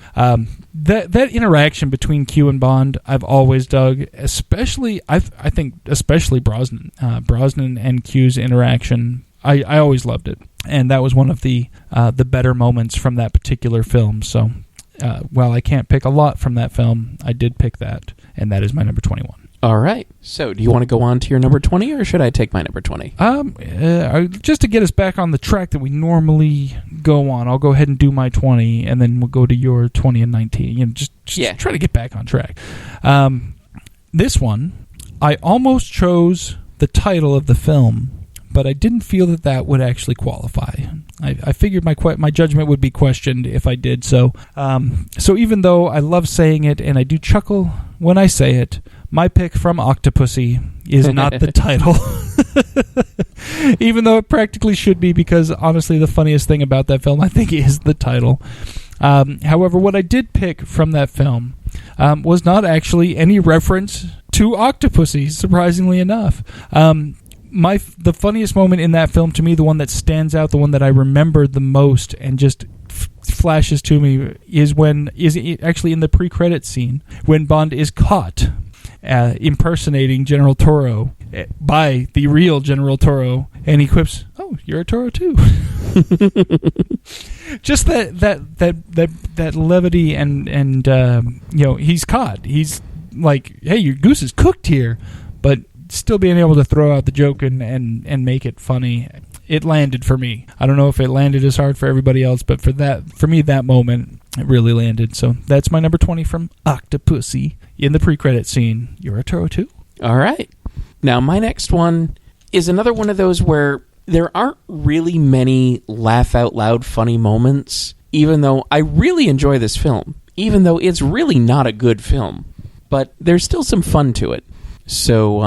That interaction between Q and Bond, I've always dug, especially I think especially Brosnan and Q's interaction. I always loved it, and that was one of the better moments from that particular film. So, while I can't pick a lot from that film, I did pick that, and that is my number 21. All right. So, do you want to go on to your number 20, or should I take my number 20? Just to get us back on the track that we normally go on, I'll go ahead and do my 20, and then we'll go to your 20 and 19. Just try to get back on track. This one, I almost chose the title of the film, but I didn't feel that would actually qualify. I figured my judgment would be questioned if I did so. So even though I love saying it, and I do chuckle when I say it, my pick from Octopussy is not the title. Even though it practically should be, because honestly the funniest thing about that film, I think, is the title. However, what I did pick from that film was not actually any reference to Octopussy, surprisingly enough. The funniest moment in that film, to me, the one that stands out, the one that I remember the most and just flashes to me, is actually in the pre-credits scene when Bond is caught impersonating General Toro by the real General Toro, and he quips, "Oh, you're a Toro too." Just that levity and he's caught. He's like, "Hey, your goose is cooked here," but still being able to throw out the joke and make it funny. It landed for me. I don't know if it landed as hard for everybody else, but for me, that moment, it really landed. So that's my number 20 from Octopussy. In the pre-credit scene, you're a Toro too. All right. Now, my next one is another one of those where there aren't really many laugh-out-loud funny moments, even though I really enjoy this film, even though it's really not a good film. But there's still some fun to it. So,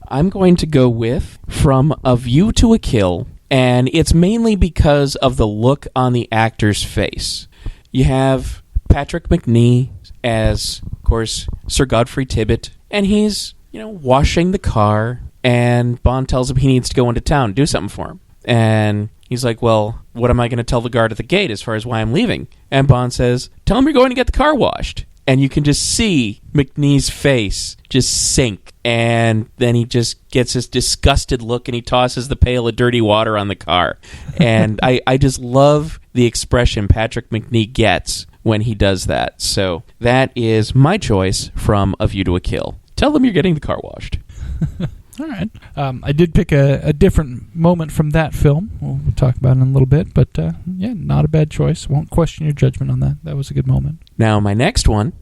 I'm going to go with From A View to a Kill, and it's mainly because of the look on the actor's face. You have Patrick Macnee as, of course, Sir Godfrey Tibbett, and he's, washing the car, and Bond tells him he needs to go into town, do something for him. And he's like, "Well, what am I going to tell the guard at the gate as far as why I'm leaving?" And Bond says, "Tell him you're going to get the car washed." And you can just see McNee's face just sink. And then he just gets this disgusted look, and he tosses the pail of dirty water on the car. And I just love the expression Patrick Macnee gets when he does that. So that is my choice from A View to a Kill. Tell them you're getting the car washed. All right. I did pick a different moment from that film. We'll talk about it in a little bit. But, not a bad choice. Won't question your judgment on that. That was a good moment. Now, my next one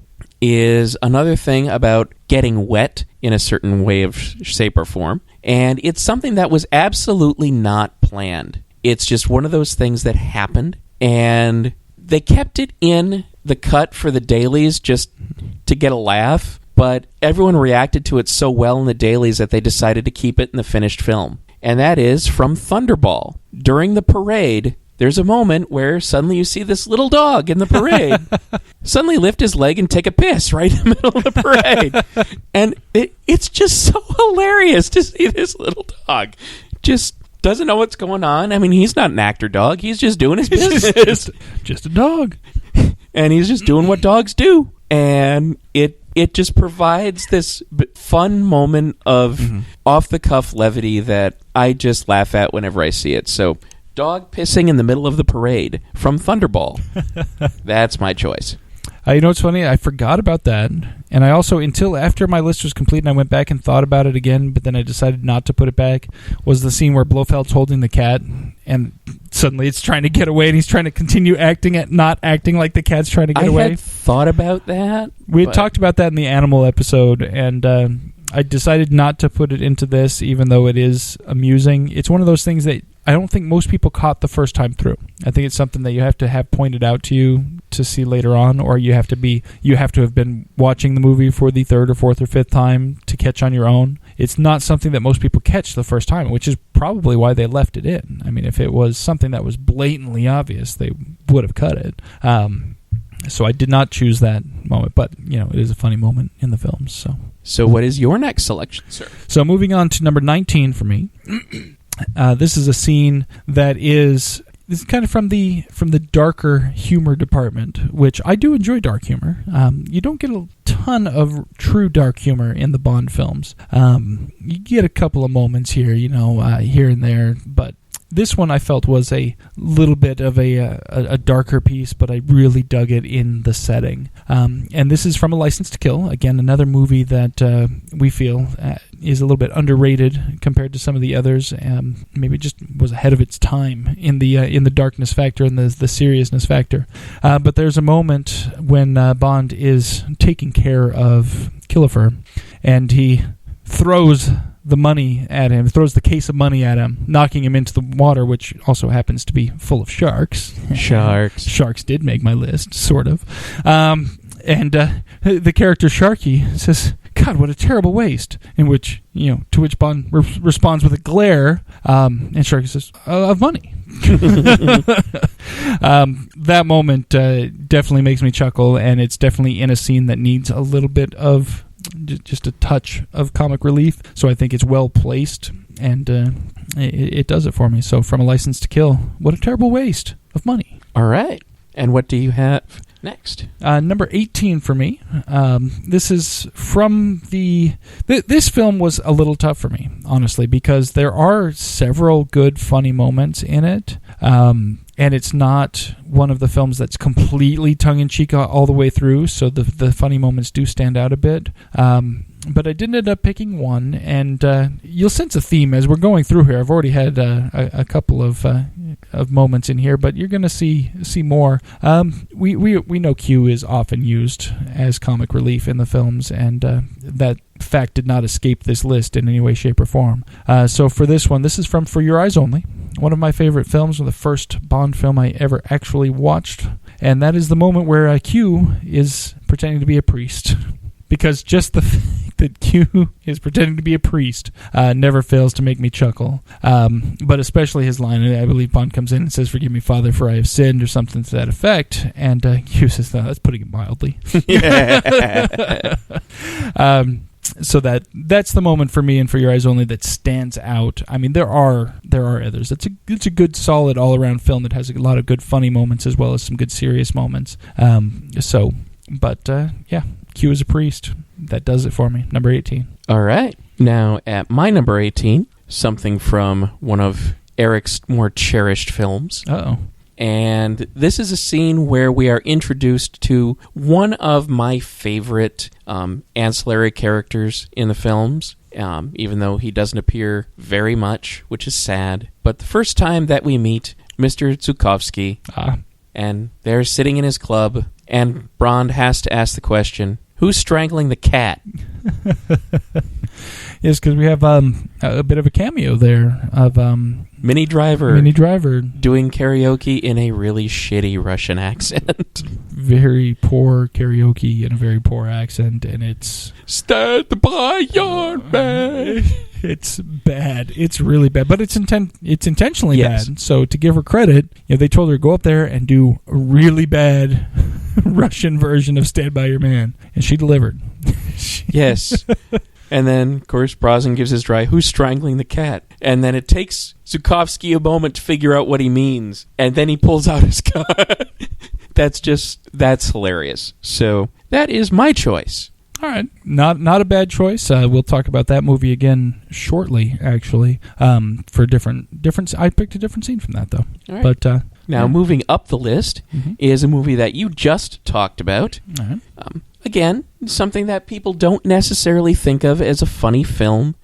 is another thing about getting wet in a certain way of shape or form. And it's something that was absolutely not planned. It's just one of those things that happened. And they kept it in the cut for the dailies just to get a laugh. But everyone reacted to it so well in the dailies that they decided to keep it in the finished film. And that is from Thunderball. During the parade, there's a moment where suddenly you see this little dog in the parade suddenly lift his leg and take a piss right in the middle of the parade. And it's just so hilarious to see this little dog just doesn't know what's going on. I mean, he's not an actor dog. He's just doing his business. Just a dog. And he's just doing what dogs do. And it just provides this fun moment of off-the-cuff levity that I just laugh at whenever I see it. So, dog pissing in the middle of the parade from Thunderball. That's my choice. You know what's funny? I forgot about that. And I also, until after my list was complete and I went back and thought about it again, but then I decided not to put it back, was the scene where Blofeld's holding the cat and suddenly it's trying to get away and he's trying to continue not acting like the cat's trying to get away. I had thought about that. We had talked about that in the animal episode, and I decided not to put it into this, even though it is amusing. It's one of those things that I don't think most people caught the first time through. I think it's something that you have to have pointed out to you to see later on, or you have to have been watching the movie for the third or fourth or fifth time to catch on your own. It's not something that most people catch the first time, which is probably why they left it in. I mean, if it was something that was blatantly obvious, they would have cut it. So I did not choose that moment, but it is a funny moment in the film. So what is your next selection, sir? So moving on to number 19 for me. This is a scene that is kind of from the darker humor department, which I do enjoy dark humor. You don't get a ton of true dark humor in the Bond films. You get a couple of moments here, here and there, but this one I felt was a little bit of a darker piece, but I really dug it in the setting. And this is from A License to Kill. Again, another movie that we feel is a little bit underrated compared to some of the others. Maybe it just was ahead of its time in the darkness factor and the seriousness factor. But there's a moment when Bond is taking care of Killefer, and he throws the money at him, throws the case of money at him, knocking him into the water, which also happens to be full of sharks. Sharks did make my list, sort of. And the character Sharky says, "God, what a terrible waste!" To which Bond responds with a glare, and Sharky says, "Of money." That moment definitely makes me chuckle, and it's definitely in a scene that needs a little bit of just a touch of comic relief, so I think it's well placed, and it does it for me. So from A License to Kill, what a terrible waste of money. All right, and what do you have next? Number 18 for me. This is from this film was a little tough for me, honestly, because there are several good, funny moments in it. And it's not one of the films that's completely tongue-in-cheek all the way through, so the funny moments do stand out a bit. But I did end up picking one, and you'll sense a theme as we're going through here. I've already had a couple of moments in here, but you're going to see more. We know Q is often used as comic relief in the films, and that fact did not escape this list in any way, shape, or form. So for this one, this is from For Your Eyes Only, one of my favorite films, the first Bond film I ever actually watched, and that is the moment where Q is pretending to be a priest. Because just the fact that Q is pretending to be a priest never fails to make me chuckle. But especially his line, I believe Bond comes in and says, "Forgive me, Father, for I have sinned," or something to that effect. And Q says, "No, that's putting it mildly." So that's the moment for me and For Your Eyes Only that stands out. I mean, there are others. It's a good, solid, all-around film that has a lot of good, funny moments as well as some good, serious moments. Q is a priest. That does it for me. Number 18. All right. Now, at my number 18, something from one of Eric's more cherished films. Uh-oh. And this is a scene where we are introduced to one of my favorite ancillary characters in the films, even though he doesn't appear very much, which is sad. But the first time that we meet Mr. Zukovsky, and they're sitting in his club, and Bond has to ask the question, who's strangling the cat? Yes, because we have a bit of a cameo there of Minnie Driver doing karaoke in a really shitty Russian accent. Very poor karaoke in a very poor accent, and it's Stand by your man. It's bad. It's really bad, but it's intentionally bad. So to give her credit, they told her to go up there and do a really bad Russian version of Stand By Your Man, and she delivered. Yes. And then, of course, Brosnan gives his dry, who's strangling the cat? And then it takes Zukovsky a moment to figure out what he means. And then he pulls out his gun. That's hilarious. So that is my choice. All right. Not a bad choice. We'll talk about that movie again shortly, actually, for different. I picked a different scene from that, though. All right. But now, moving up the list is a movie that you just talked about. All right. Again, something that people don't necessarily think of as a funny film,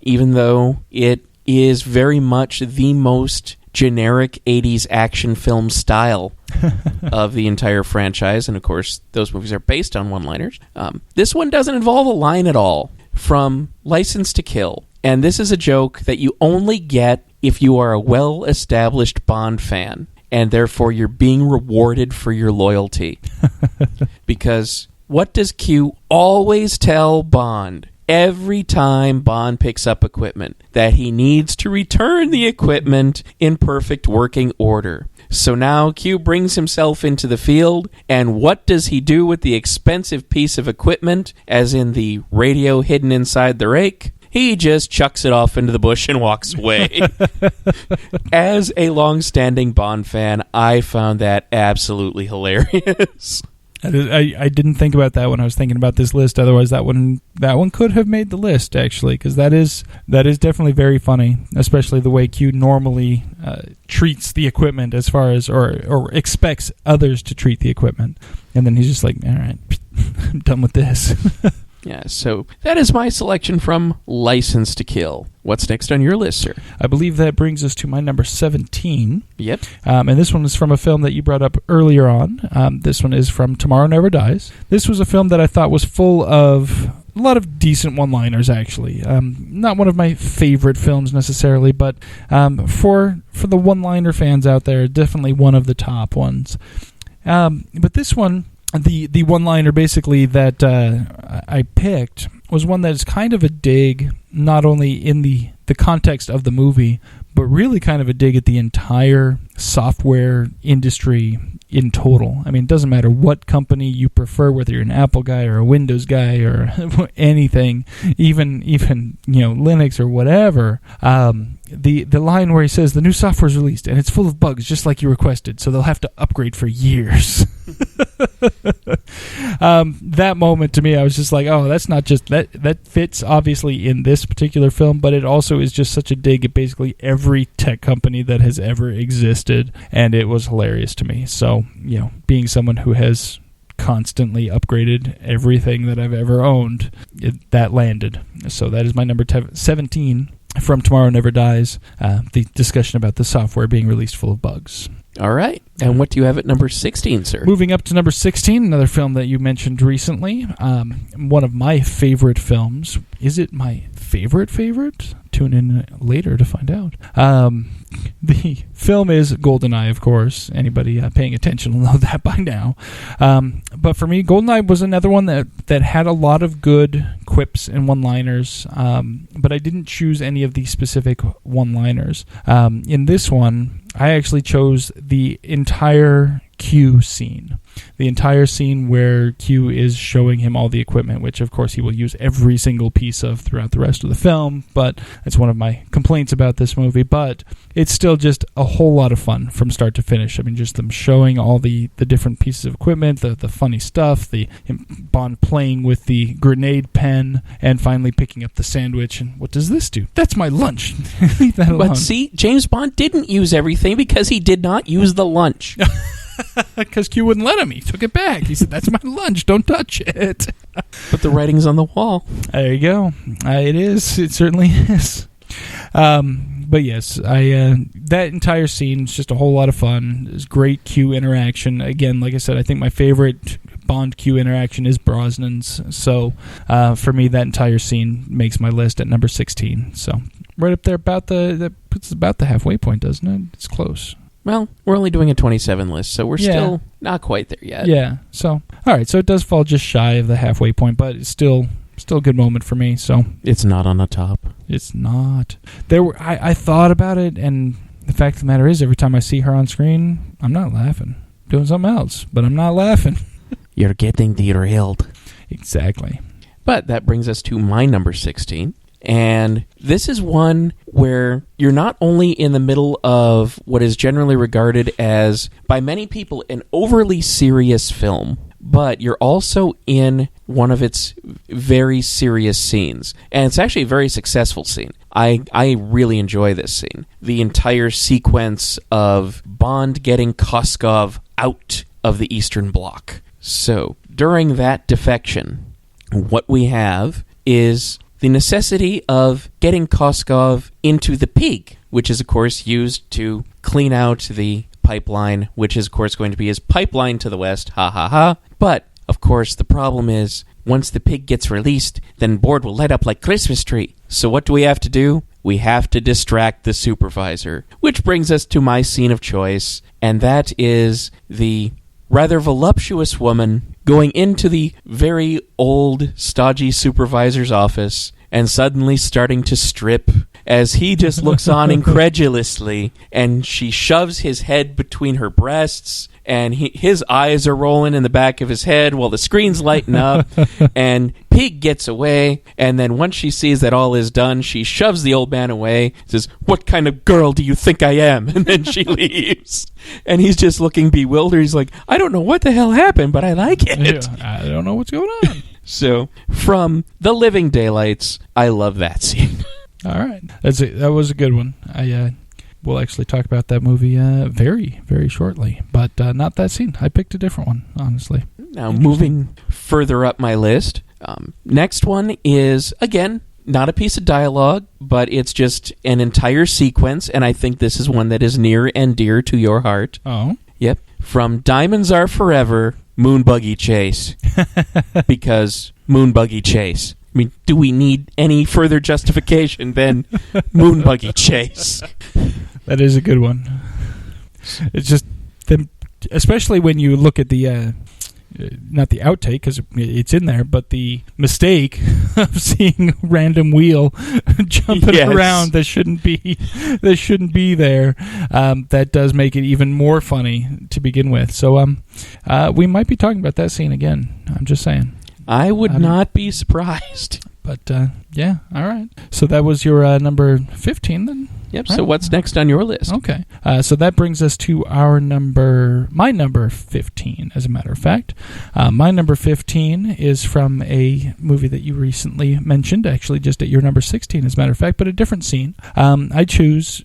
even though it is very much the most generic 80s action film style of the entire franchise. And, of course, those movies are based on one-liners. This one doesn't involve a line at all. from License to Kill. And this is a joke that you only get if you are a well-established Bond fan, and therefore you're being rewarded for your loyalty. Because what does Q always tell Bond every time Bond picks up equipment? That he needs to return the equipment in perfect working order. So now Q brings himself into the field, and what does he do with the expensive piece of equipment, as in the radio hidden inside the rake? He just chucks it off into the bush and walks away. As a long-standing Bond fan, I found that absolutely hilarious. I didn't think about that when I was thinking about this list. Otherwise, that one could have made the list, actually, because that is definitely very funny, especially the way Q normally treats the equipment as far as or expects others to treat the equipment, and then he's just like, all right, I'm done with this. Yeah, so that is my selection from License to Kill. What's next on your list, sir? I believe that brings us to my number 17. Yep. And this one is from a film that you brought up earlier on. This one is from Tomorrow Never Dies. This was a film that I thought was full of a lot of decent one-liners, actually. Not one of my favorite films necessarily, but for the one-liner fans out there, definitely one of the top ones. But this one, the one-liner basically that I picked was one that is kind of a dig, not only in the context of the movie, but really kind of a dig at the entire software industry in total. I mean, it doesn't matter what company you prefer, whether you're an Apple guy or a Windows guy or anything, even Linux or whatever. The line where he says the new software is released and it's full of bugs just like you requested, so they'll have to upgrade for years. That moment to me, I was just like, oh, that's not just that fits obviously in this particular film, but it also is just such a dig at basically every tech company that has ever existed, and it was hilarious to me. So, being someone who has constantly upgraded everything that I've ever owned, that landed. So that is my number 17 from Tomorrow Never Dies, the discussion about the software being released full of bugs. All right. And what do you have at number 16, sir? Moving up to number 16, another film that you mentioned recently. One of my favorite films. Is it my favorite? Tune in later to find out. The film is GoldenEye, of course. Anybody paying attention will know that by now. But for me, GoldenEye was another one that had a lot of good quips and one-liners, but I didn't choose any of the specific one-liners. In this one, I actually chose the entire Q scene. The entire scene where Q is showing him all the equipment, which of course he will use every single piece of throughout the rest of the film, but that's one of my complaints about this movie. But it's still just a whole lot of fun from start to finish. I mean, just them showing all the different pieces of equipment, the funny stuff, Bond playing with the grenade pen, and finally picking up the sandwich. And what does this do? That's my lunch. Leave that alone. But see, James Bond didn't use everything because he did not use the lunch. Because Q wouldn't let him. He took it back. He said, that's my lunch. Don't touch it. But the writing's on the wall. There you go. It is. It certainly is. But yes, that entire scene is just a whole lot of fun. There's great Q interaction. Again, like I said, I think my favorite Bond Q interaction is Brosnan's. So for me, that entire scene makes my list at number 16. So right up there, that puts about the halfway point, doesn't it? It's close. Well, we're only doing a 27 list, so we're still not quite there yet. Yeah. So, all right. So it does fall just shy of the halfway point, but it's still a good moment for me. So it's not on the top. It's not. I thought about it, and the fact of the matter is, every time I see her on screen, I'm not laughing. Doing something else, but I'm not laughing. You're getting derailed. Exactly. But that brings us to my number 16. And this is one where you're not only in the middle of what is generally regarded as, by many people, an overly serious film, but you're also in one of its very serious scenes. And it's actually a very successful scene. I really enjoy this scene. The entire sequence of Bond getting Koskov out of the Eastern Bloc. So, during that defection, what we have is the necessity of getting Koskov into the Pig, which is, of course, used to clean out the pipeline, which is, of course, going to be his pipeline to the west. Ha ha ha. But, of course, the problem is once the pig gets released, then board will light up like Christmas tree. So what do we have to do? We have to distract the supervisor, which brings us to my scene of choice, and that is the rather voluptuous woman going into the very old, stodgy supervisor's office and suddenly starting to strip as he just looks on incredulously, and she shoves his head between her breasts, and his eyes are rolling in the back of his head while the screen's lighting up, and Pig gets away, and then once she sees that all is done, she shoves the old man away, says, "What kind of girl do you think I am?" And then she leaves. And he's just looking bewildered. He's like, "I don't know what the hell happened, but I like it." Yeah, I don't know what's going on. So, from The Living Daylights, I love that scene. All right. That was a good one. We'll actually talk about that movie very, very shortly, but not that scene. I picked a different one, honestly. Now, moving further up my list, next one is, again, not a piece of dialogue, but it's just an entire sequence, and I think this is one that is near and dear to your heart. Oh? Yep. From Diamonds Are Forever, Moon Buggy Chase. Because Moon Buggy Chase. I mean, do we need any further justification than Moon Buggy Chase? That is a good one. It's just them, especially when you look at the not the outtake because it's in there, but the mistake of seeing random wheel jumping around that shouldn't be there. That does make it even more funny to begin with. So we might be talking about that scene again. I'm just saying. I would not be surprised. But yeah, all right. So that was your number 15 then? Yep. Right. So what's next on your list? Okay. So that brings us to my number 15, as a matter of fact. My number 15 is from a movie that you recently mentioned, actually just at your number 16, as a matter of fact, but a different scene. I chose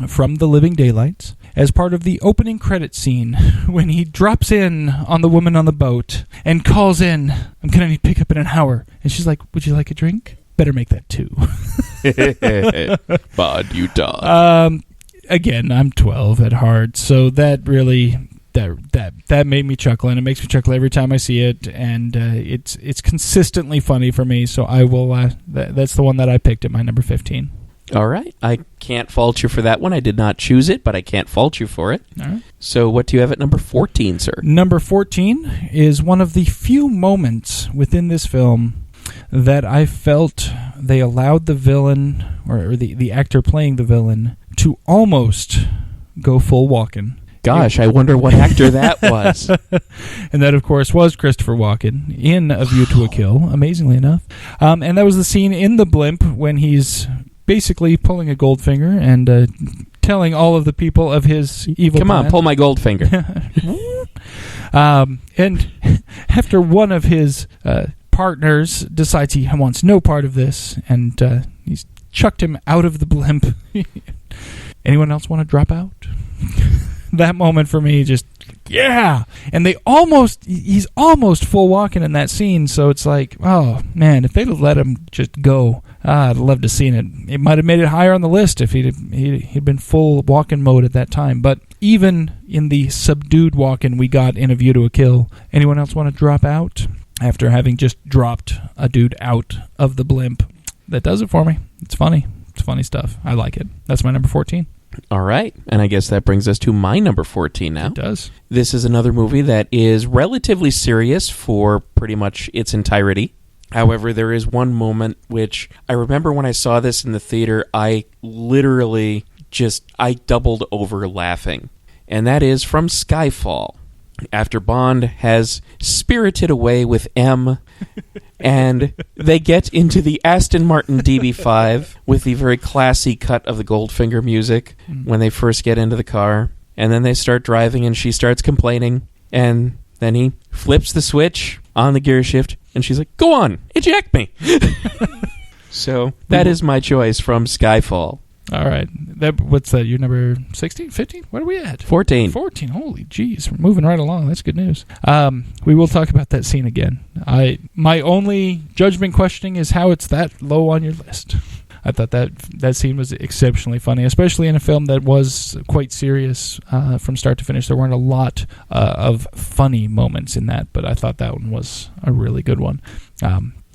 from The Living Daylights as part of the opening credit scene when he drops in on the woman on the boat and calls in, "I'm going to need pickup in an hour." And she's like, "Would you like a drink? Better make that 2. Bod, you dog. Again, I'm 12 at heart, so that really that made me chuckle, and it makes me chuckle every time I see it, and it's consistently funny for me. So I will. That's the one that I picked at my number 15. All right. I can't fault you for that one. I did not choose it, but I can't fault you for it. All right. So what do you have at number 14, sir? Number 14 is one of the few moments within this film that I felt they allowed the villain, or the actor playing the villain, to almost go full Walken. Gosh, I wonder what actor that was. And that, of course, was Christopher Walken in A View to a Kill, amazingly enough. And that was the scene in the blimp when he's basically pulling a Goldfinger and telling all of the people of his evil Come plan. on, pull my Goldfinger. And after one of his partners decides he wants no part of this, and he's chucked him out of the blimp. Anyone else want to drop out? That moment for me, just, yeah! And he's almost full Walken in that scene, so it's like, oh, man, if they'd have let him just go, I'd love to have seen it. It might have made it higher on the list if he'd been full Walken mode at that time. But even in the subdued Walken we got in A View to a Kill, anyone else want to drop out after having just dropped a dude out of the blimp? That does it for me. It's funny. It's funny stuff. I like it. That's my number 14. All right. And I guess that brings us to my number 14 now. It does. This is another movie that is relatively serious for pretty much its entirety. However, there is one moment which I remember when I saw this in the theater, I literally I doubled over laughing. And that is from Skyfall. After Bond has spirited away with M, and they get into the Aston Martin DB5 with the very classy cut of the Goldfinger music when they first get into the car. And then they start driving, and she starts complaining. And then he flips the switch on the gear shift, and she's like, "Go on, eject me." So that is my choice from Skyfall. All right. What's that? Your number 16? 15? What are we at? 14. 14. Holy jeez. We're moving right along. That's good news. We will talk about that scene again. My only judgment questioning is how it's that low on your list. I thought that scene was exceptionally funny, especially in a film that was quite serious from start to finish. There weren't a lot of funny moments in that, but I thought that one was a really good one.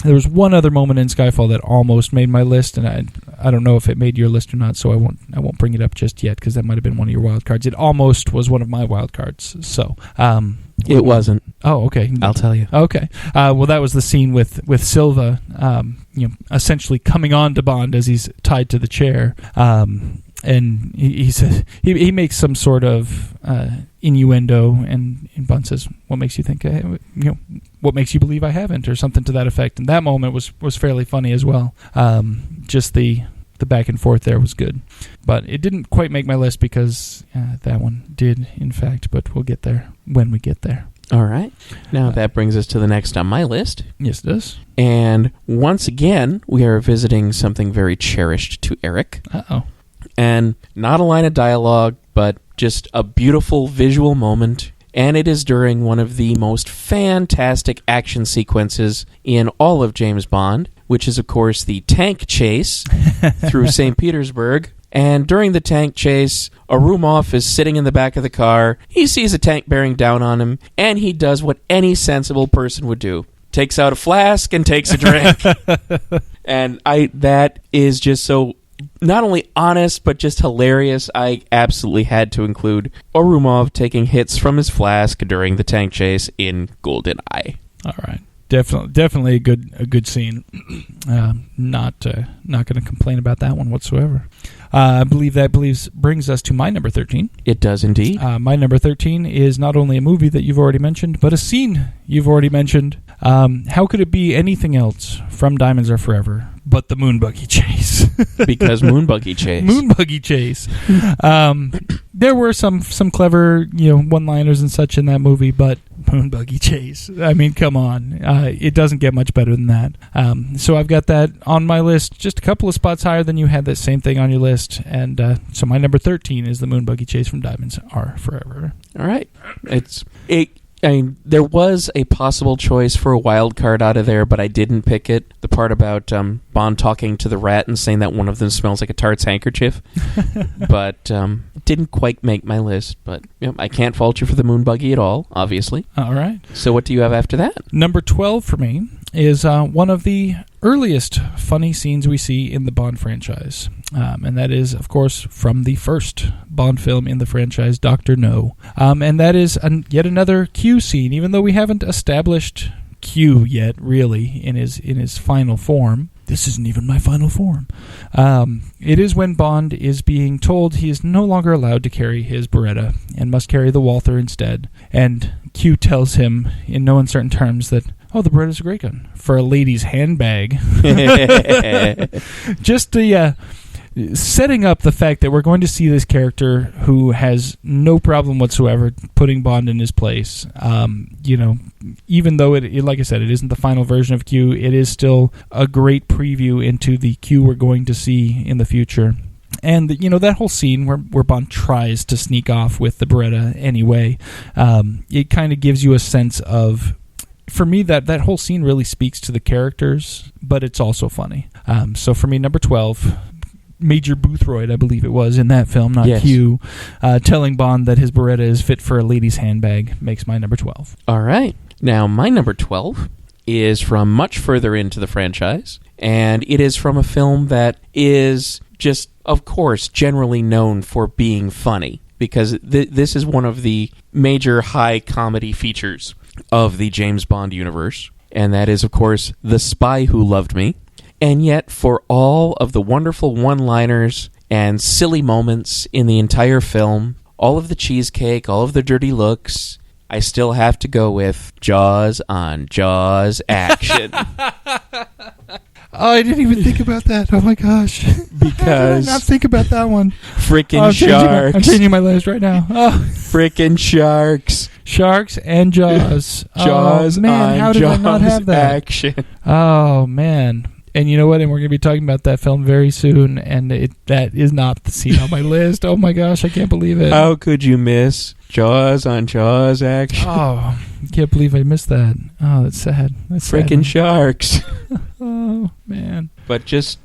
There was one other moment in Skyfall that almost made my list, and I don't know if it made your list or not, so I won't bring it up just yet because that might have been one of your wild cards. It almost was one of my wild cards. So it wasn't. Oh, okay. I'll tell you. Okay. Well, that was the scene with Silva, essentially coming on to Bond as he's tied to the chair. And he says he makes some sort of innuendo, and Bond says, "What makes you think? What makes you believe I haven't?" or something to that effect. And that moment was fairly funny as well. Just the back and forth there was good, but it didn't quite make my list because that one did, in fact. But we'll get there when we get there. All right. Now that brings us to the next on my list. Yes, it does. And once again, we are visiting something very cherished to Eric. Uh-oh. And not a line of dialogue, but just a beautiful visual moment. And it is during one of the most fantastic action sequences in all of James Bond, which is, of course, the tank chase through St. Petersburg. And during the tank chase, Arumov is sitting in the back of the car. He sees a tank bearing down on him, and he does what any sensible person would do. Takes out a flask and takes a drink. And that is just so not only honest, but just hilarious. I absolutely had to include Arumov taking hits from his flask during the tank chase in GoldenEye. All right. Definitely a good scene. Not going to complain about that one whatsoever. I believe that brings us to my number 13. It does indeed. My number 13 is not only a movie that you've already mentioned, but a scene you've already mentioned. How could it be anything else from Diamonds Are Forever but the moon buggy chase? Because moon buggy chase. Moon buggy chase. There were some clever one-liners and such in that movie, but moon buggy chase. I mean, come on. It doesn't get much better than that. So I've got that on my list, just a couple of spots higher than you had that same thing on your list. And so my number 13 is the moon buggy chase from Diamonds Are Forever. All right. I mean, there was a possible choice for a wild card out of there, but I didn't pick it. The part about Bond talking to the rat and saying that one of them smells like a tart's handkerchief. But didn't quite make my list. But I can't fault you for the moon buggy at all, obviously. All right. So what do you have after that? Number 12 for me is one of the earliest funny scenes we see in the Bond franchise. And that is, of course, from the first Bond film in the franchise, Dr. No. And that is yet another Q scene, even though we haven't established Q yet, really, in his final form. This isn't even my final form. It is when Bond is being told he is no longer allowed to carry his Beretta and must carry the Walther instead. And Q tells him in no uncertain terms that, oh, the Beretta's a great gun for a lady's handbag. Just the setting up the fact that we're going to see this character who has no problem whatsoever putting Bond in his place. Even though it, like I said, it isn't the final version of Q, it is still a great preview into the Q we're going to see in the future. And, that whole scene where Bond tries to sneak off with the Beretta anyway, it kind of gives you a sense of, for me, that whole scene really speaks to the characters, but it's also funny. So for me, number 12, Major Boothroyd, I believe it was, in that film, not yes. Q, telling Bond that his Beretta is fit for a lady's handbag makes my number 12. All right. Now, my number 12 is from much further into the franchise, and it is from a film that is just, of course, generally known for being funny, because this is one of the major high comedy features of the James Bond universe, and that is, of course, The Spy Who Loved Me. And yet, for all of the wonderful one-liners and silly moments in the entire film, all of the cheesecake, all of the dirty looks, I still have to go with Jaws on Jaws action. Oh, I didn't even think about that. Oh, my gosh. Because How did I not think about that one? Frickin' sharks. I'm changing my list right now. Oh. Frickin' sharks. Sharks and Jaws. Jaws man, on how did Jaws I not have that? Action. Oh, man. And you know what? And we're going to be talking about that film very soon, and that is not the scene on my list. Oh, my gosh, I can't believe it. How could you miss Jaws on Jaws action? Oh, I can't believe I missed that. Oh, that's sad. That's frickin' sharks. Oh man! But just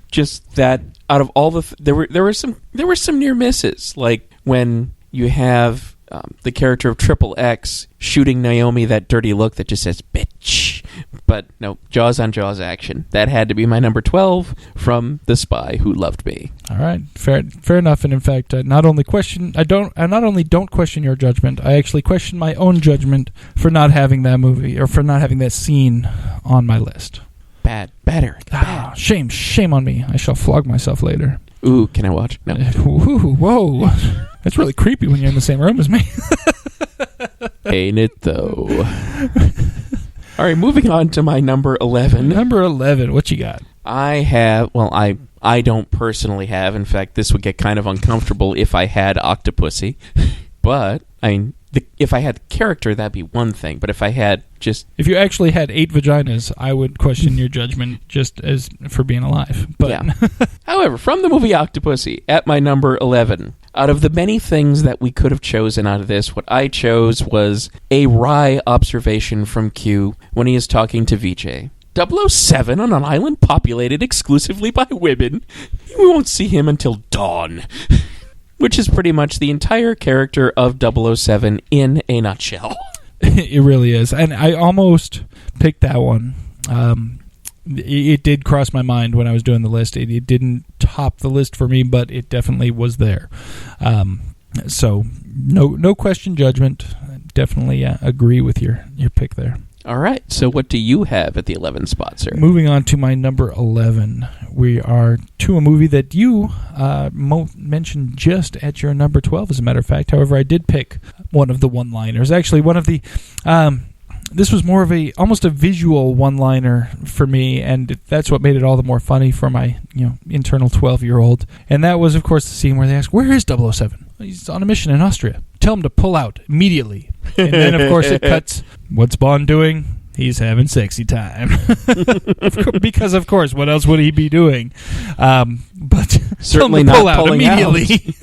that out of all the there were some near misses, like when you have the character of Triple X shooting Naomi that dirty look that just says bitch. But no, Jaws on Jaws action. That had to be my number 12 from The Spy Who Loved Me. All right, fair enough. And in fact, I not only don't question your judgment, I actually question my own judgment for not having that movie or for not having that scene on my list. Bad, Eric. Bad. Shame on me. I shall flog myself later. Ooh, can I watch? No. Ooh, whoa. That's really creepy when you're in the same room as me. Ain't it, though? All right, moving on to my number 11. Number 11, what you got? I don't personally have. In fact, this would get kind of uncomfortable if I had Octopussy. But, if I had the character, that'd be one thing. But if I had just... If you actually had 8 vaginas, I would question your judgment just as for being alive. But yeah. However, from the movie Octopussy, at my number 11, out of the many things that we could have chosen out of this, what I chose was a wry observation from Q when he is talking to Vijay. 007 on an island populated exclusively by women. We won't see him until dawn. Which is pretty much the entire character of 007 in a nutshell. It really is. And I almost picked that one. It did cross my mind when I was doing the list. It didn't top the list for me, but it definitely was there. So no question judgment. Definitely agree with your pick there. All right. So what do you have at the 11th spot, sir? Moving on to my number 11. We are to a movie that you mentioned just at your number 12, as a matter of fact. However, I did pick one of the one-liners. Actually, one of the... this was more of almost a visual one-liner for me, and that's what made it all the more funny for my internal 12-year-old. And that was, of course, the scene where they ask, "Where is 007? He's on a mission in Austria. Tell him to pull out immediately." And then, of course, it cuts. What's Bond doing? He's having sexy time. Because, of course, what else would he be doing? But certainly pull not out pulling immediately.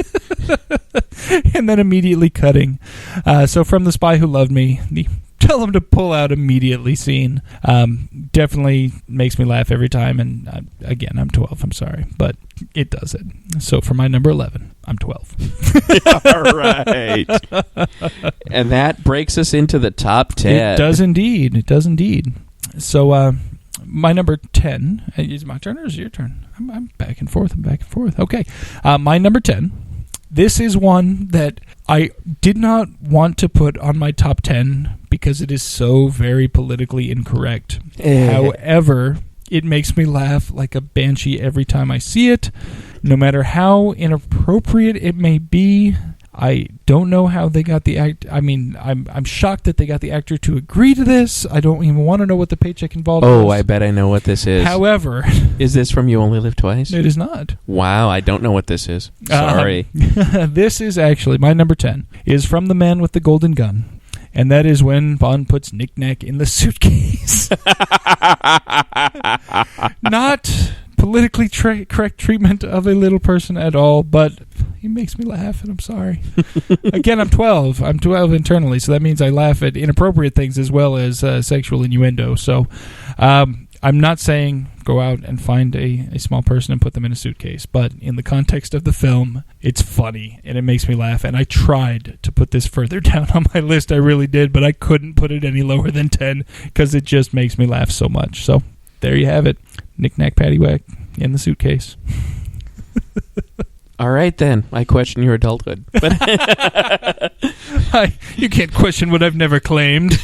And then immediately cutting. So from The Spy Who Loved Me, the tell him to pull out immediately scene definitely makes me laugh every time. And again, I'm 12. I'm sorry, but it does it. So for my number 11, I'm 12. All right. And that breaks us into the top 10. It does indeed. So my number 10, is it my turn or is it your turn? I'm back and forth. Okay. My number 10. This is one that I did not want to put on my top 10 because it is so very politically incorrect. However, it makes me laugh like a banshee every time I see it. No matter how inappropriate it may be, I don't know how they got the act. I mean, I'm shocked that they got the actor to agree to this. I don't even want to know what the paycheck involved is. Oh, I bet I know what this is. However... Is this from You Only Live Twice? It is not. Wow, I don't know what this is. Sorry. This is actually, my number 10, is from The Man with the Golden Gun. And that is when Bond puts Knick-Knack in the suitcase. Not politically correct treatment of a little person at all, but he makes me laugh, and I'm sorry. Again, I'm 12. I'm 12 internally, so that means I laugh at inappropriate things as well as sexual innuendo. So I'm not saying go out and find a small person and put them in a suitcase, but in the context of the film, it's funny, and it makes me laugh, and I tried to put this further down on my list. I really did, but I couldn't put it any lower than 10 because it just makes me laugh so much. So there you have it. Knick-Knack, Paddywhack in the suitcase. All right, then. I question your adulthood. But you can't question what I've never claimed.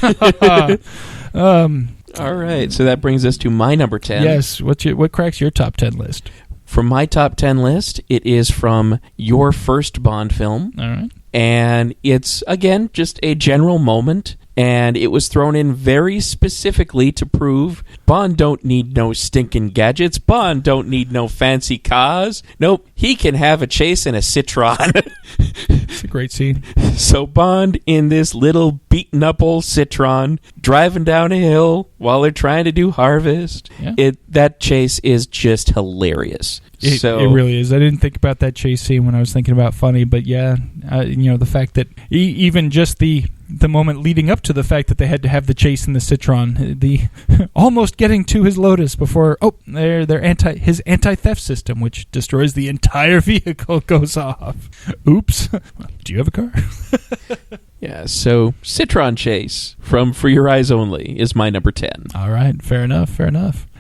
All right, so that brings us to my number 10. Yes, what cracks your top 10 list? From my top 10 list, it is from your first Bond film. All right. And it's, again, just a general moment. And it was thrown in very specifically to prove Bond don't need no stinking gadgets. Bond don't need no fancy cars. Nope, he can have a chase in a Citroen. It's a great scene. So Bond in this little beaten-up old Citroen driving down a hill while they're trying to do harvest. Yeah. That chase is just hilarious. It really is. I didn't think about that chase scene when I was thinking about funny, but yeah, the fact that even just the the moment leading up to the fact that they had to have the chase in the Citron, the almost getting to his Lotus before his anti-theft system, which destroys the entire vehicle, goes off. Oops. Do you have a car? Yeah, so Citron Chase from For Your Eyes Only is my number 10. All right, fair enough.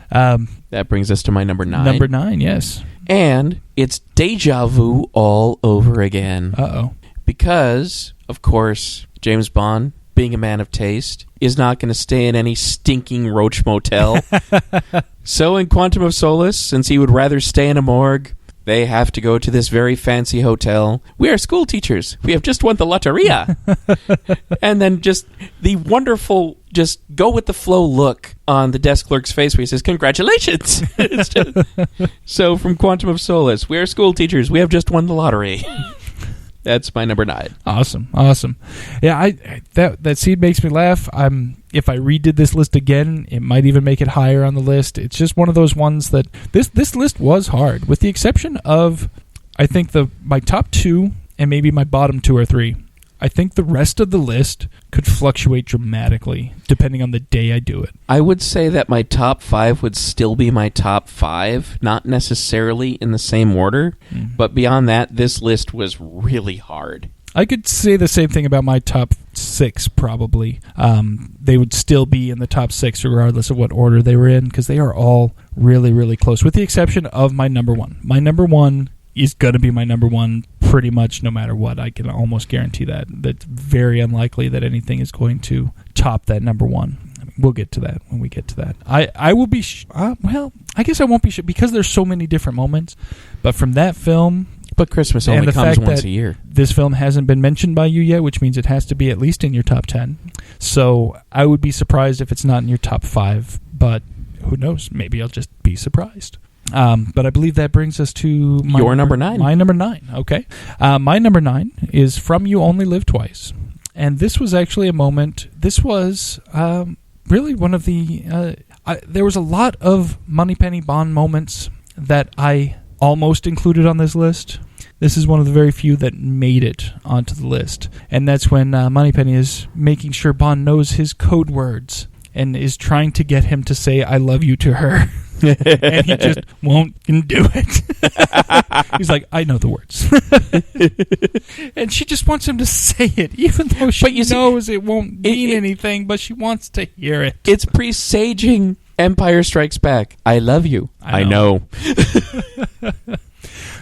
That brings us to my number 9. Number 9, yes. And it's Deja Vu all over again. Uh-oh. Because, of course, James Bond, being a man of taste, is not going to stay in any stinking roach motel. So in Quantum of Solace, since he would rather stay in a morgue, they have to go to this very fancy hotel. We are school teachers. We have just won the Lotteria. And then just the wonderful, just go-with-the-flow look on the desk clerk's face where he says, congratulations. It's just, so from Quantum of Solace, we are school teachers. We have just won the lottery. That's my number 9. Awesome. Yeah, that scene makes me laugh. If I redid this list again, it might even make it higher on the list. It's just one of those ones that this list was hard, with the exception of, I think, my top 2 and maybe my bottom 2 or 3. I think the rest of the list could fluctuate dramatically depending on the day I do it. I would say that my top 5 would still be my top 5, not necessarily in the same order, but beyond that, this list was really hard. I could say the same thing about my top 6, probably. They would still be in the top 6 regardless of what order they were in, because they are all really, really close, with the exception of my number 1. My number 1 is going to be my number 1 pretty much no matter what. I can almost guarantee that. That's very unlikely that anything is going to top that number 1. I mean, we'll get to that when we get to that. I will be... I guess I won't be... because there's so many different moments. But from that film... But Christmas only comes once a year. This film hasn't been mentioned by you yet, which means it has to be at least in your top 10. So I would be surprised if it's not in your top 5. But who knows? Maybe I'll just be surprised. But I believe that brings us to your number 9. My number 9, okay. My number 9 is From You Only Live Twice. And this was actually a moment, this was really one of the, there was a lot of Moneypenny Bond moments that I almost included on this list. This is one of the very few that made it onto the list. And that's when Moneypenny is making sure Bond knows his code words and is trying to get him to say, I love you to her. And he just won't do it. He's like, I know the words. And she just wants him to say it, even though she knows it won't mean anything, but she wants to hear it. It's presaging Empire Strikes Back. I love you. I know.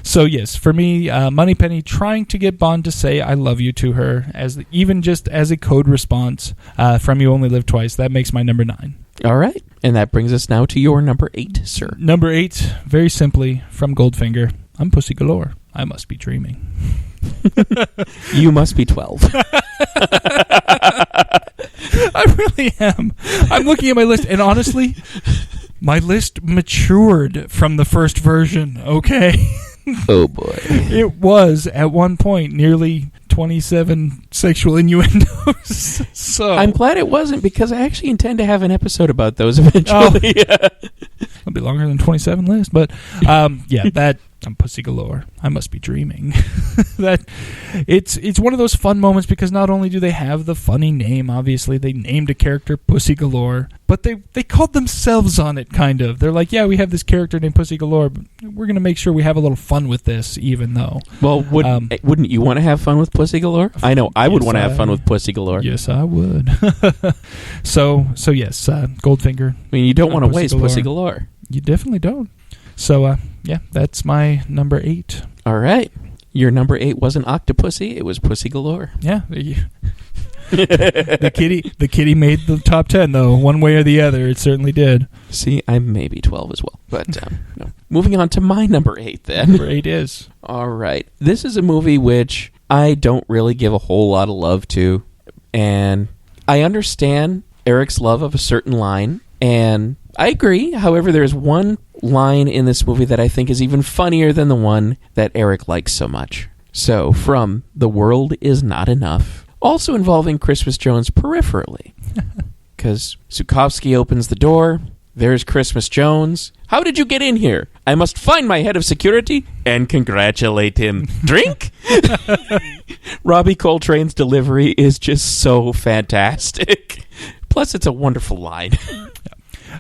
So yes, for me, Moneypenny trying to get Bond to say "I love you" to her, even just as a code response from "You Only Live Twice." That makes my number 9. All right, and that brings us now to your number 8, sir. Number 8, very simply from Goldfinger. I'm Pussy Galore. I must be dreaming. You must be 12. I really am. I'm looking at my list, and honestly, my list matured from the first version. Okay. Oh boy. It was at one point nearly 27 sexual innuendos. So I'm glad it wasn't, because I actually intend to have an episode about those eventually. It'll be longer than 27 list, but that I'm Pussy Galore. I must be dreaming. That it's one of those fun moments, because not only do they have the funny name, obviously they named a character Pussy Galore, but they called themselves on it, kind of. They're like, yeah, we have this character named Pussy Galore, but we're going to make sure we have a little fun with this, even though. Well, wouldn't you want to have fun with Pussy Galore? I know I would want to have fun with Pussy Galore. Yes, I would. So yes, Goldfinger. I mean, you don't want to waste Pussy Galore. You definitely don't. So, that's my number 8. All right. Your number 8 wasn't Octopussy, it was Pussy Galore. Yeah. The kitty made the top 10, though, one way or the other. It certainly did. See, I'm maybe 12 as well. But, no. Moving on to my number 8, then. Number 8 is. All right. This is a movie which I don't really give a whole lot of love to. And I understand Eric's love of a certain line, and I agree. However, there's one line in this movie that I think is even funnier than the one that Eric likes so much. So, from The World Is Not Enough, also involving Christmas Jones peripherally. Because Zukovsky opens the door, there's Christmas Jones. How did you get in here? I must find my head of security and congratulate him. Drink? Robbie Coltrane's delivery is just so fantastic. Plus, it's a wonderful line.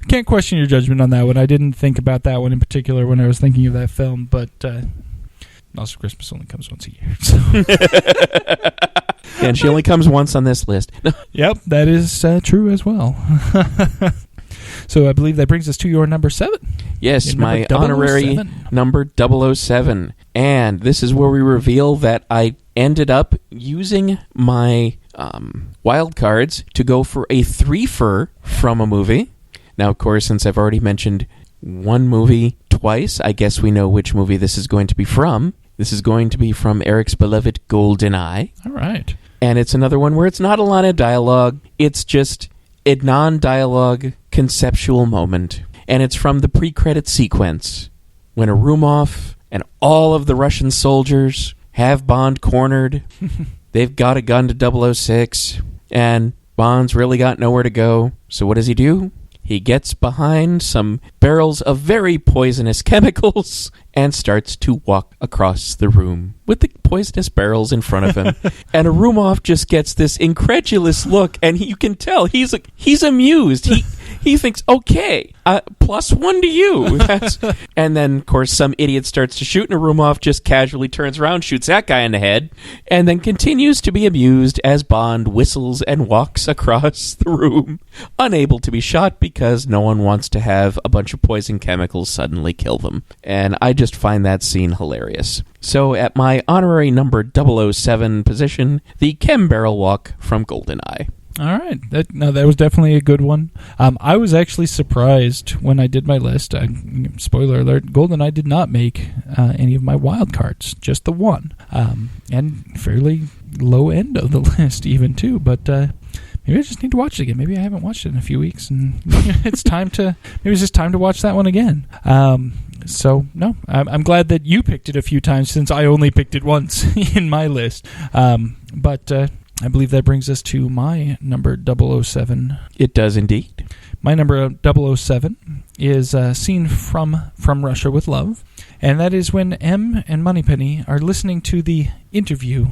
Can't question your judgment on that one. I didn't think about that one in particular when I was thinking of that film, but also Christmas only comes once a year. So. And she only comes once on this list. Yep, that is true as well. So I believe that brings us to your number 7. Yes, my honorary number 007. And this is where we reveal that I ended up using my wild cards to go for a 3-fer from a movie. Now, of course, since I've already mentioned one movie twice, I guess we know which movie this is going to be from. This is going to be from Eric's beloved GoldenEye. All right. And it's another one where it's not a lot of dialogue. It's just a non-dialogue conceptual moment. And it's from the pre-credit sequence when Arumov and all of the Russian soldiers have Bond cornered. They've got a gun to 006, and Bond's really got nowhere to go. So what does he do? He gets behind some barrels of very poisonous chemicals and starts to walk across the room with the poisonous barrels in front of him. And Arumov just gets this incredulous look, and you can tell he's amused. He thinks, okay, +1 to you. And then, of course, some idiot starts to shoot, and Arumov just casually turns around, shoots that guy in the head, and then continues to be amused as Bond whistles and walks across the room, unable to be shot because no one wants to have a bunch of poison chemicals suddenly kill them. And I just find that scene hilarious. So at my honorary number 007 position, the Chem Barrel Walk from GoldenEye. All right. That was definitely a good one. I was actually surprised when I did my list. Spoiler alert, GoldenEye did not make any of my wild cards, just the one. And fairly low end of the list even too. But maybe I just need to watch it again. Maybe I haven't watched it in a few weeks, and it's just time to watch that one again. So, no, I'm glad that you picked it a few times since I only picked it once in my list. But I believe that brings us to my number 007. It does indeed. My number 007 is a scene from Russia with Love, and that is when M and Moneypenny are listening to the interview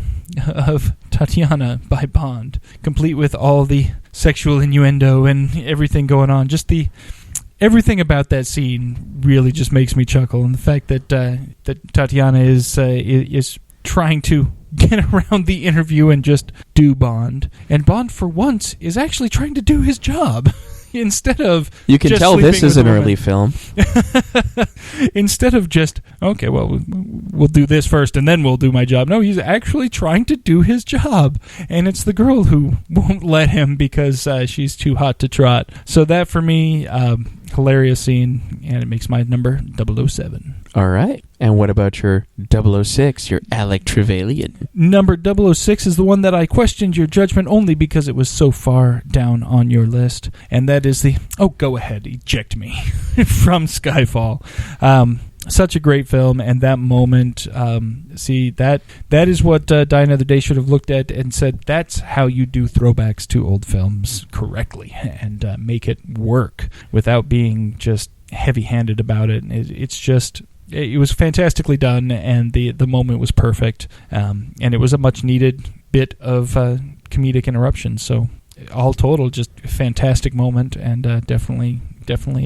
of Tatiana by Bond, complete with all the sexual innuendo and everything going on. Just everything about that scene really just makes me chuckle, and the fact that Tatiana is trying to get around the interview and just do Bond, and Bond for once is actually trying to do his job instead of you can just tell this is an women. early film. Instead of just okay, well, we'll do this first and then we'll do my job. No, he's actually trying to do his job, and it's the girl who won't let him because she's too hot to trot. So that for me, hilarious scene, and it makes my number 007. All right. And what about your 006, your Alec Trevelyan? Number 006 is the one that I questioned your judgment only because it was so far down on your list, and that is the, go ahead, eject me, from Skyfall. Such a great film, and that moment, that is what Die Another Day should have looked at and said, that's how you do throwbacks to old films correctly, and make it work without being just heavy-handed about it. It was fantastically done, and the moment was perfect, and it was a much-needed bit of comedic interruption. So, all total, just a fantastic moment, and definitely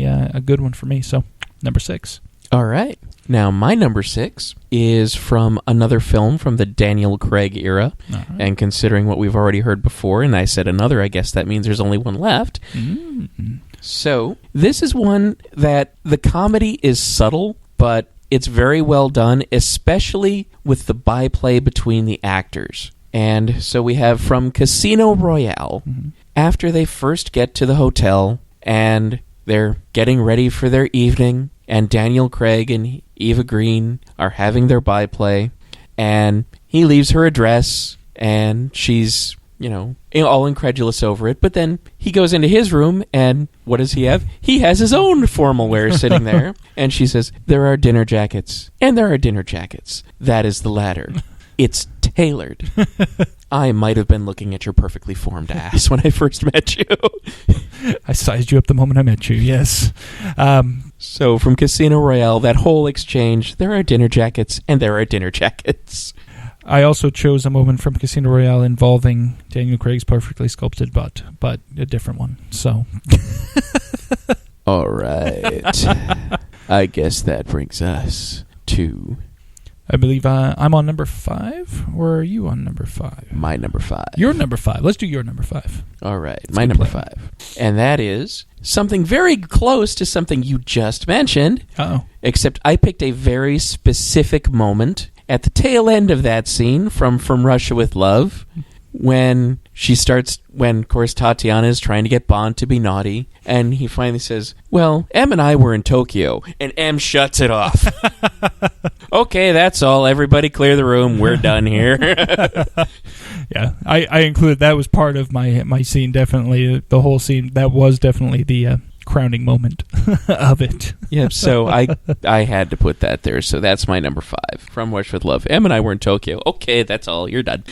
a good one for me. So, number 6. All right. Now, my number 6 is from another film from the Daniel Craig era, and considering what we've already heard before, and I said another, I guess that means there's only one left. Mm-hmm. So, this is one that the comedy is subtle, but it's very well done, especially with the byplay between the actors. And so we have from Casino Royale, after they first get to the hotel, and they're getting ready for their evening, and Daniel Craig and Eva Green are having their byplay, and he leaves her address, and she's all incredulous over it. But then he goes into his room, and what does he have? He has his own formal wear sitting there. And she says, there are dinner jackets, and there are dinner jackets. That is the latter. It's tailored. I might have been looking at your perfectly formed ass when I first met you. I sized you up the moment I met you, yes. So from Casino Royale, that whole exchange, there are dinner jackets, and there are dinner jackets. I also chose a moment from Casino Royale involving Daniel Craig's perfectly sculpted butt, but a different one, so... All right. I guess that brings us to... I believe I'm on number 5, or are you on number 5? My number 5. Your number 5. Let's do your number 5. All right, my number 5. And that is something very close to something you just mentioned. Uh-oh. Except I picked a very specific moment at the tail end of that scene from Russia with Love, when of course, Tatiana is trying to get Bond to be naughty, and he finally says, well, M and I were in Tokyo, and M shuts it off. Okay, that's all. Everybody clear the room. We're done here. Yeah, I included, that was part of my scene, definitely. The whole scene, that was definitely the crowning moment of it. Yeah, so I had to put that there, so that's my number 5. From Russia with Love. M and I were in Tokyo. Okay, that's all. You're done.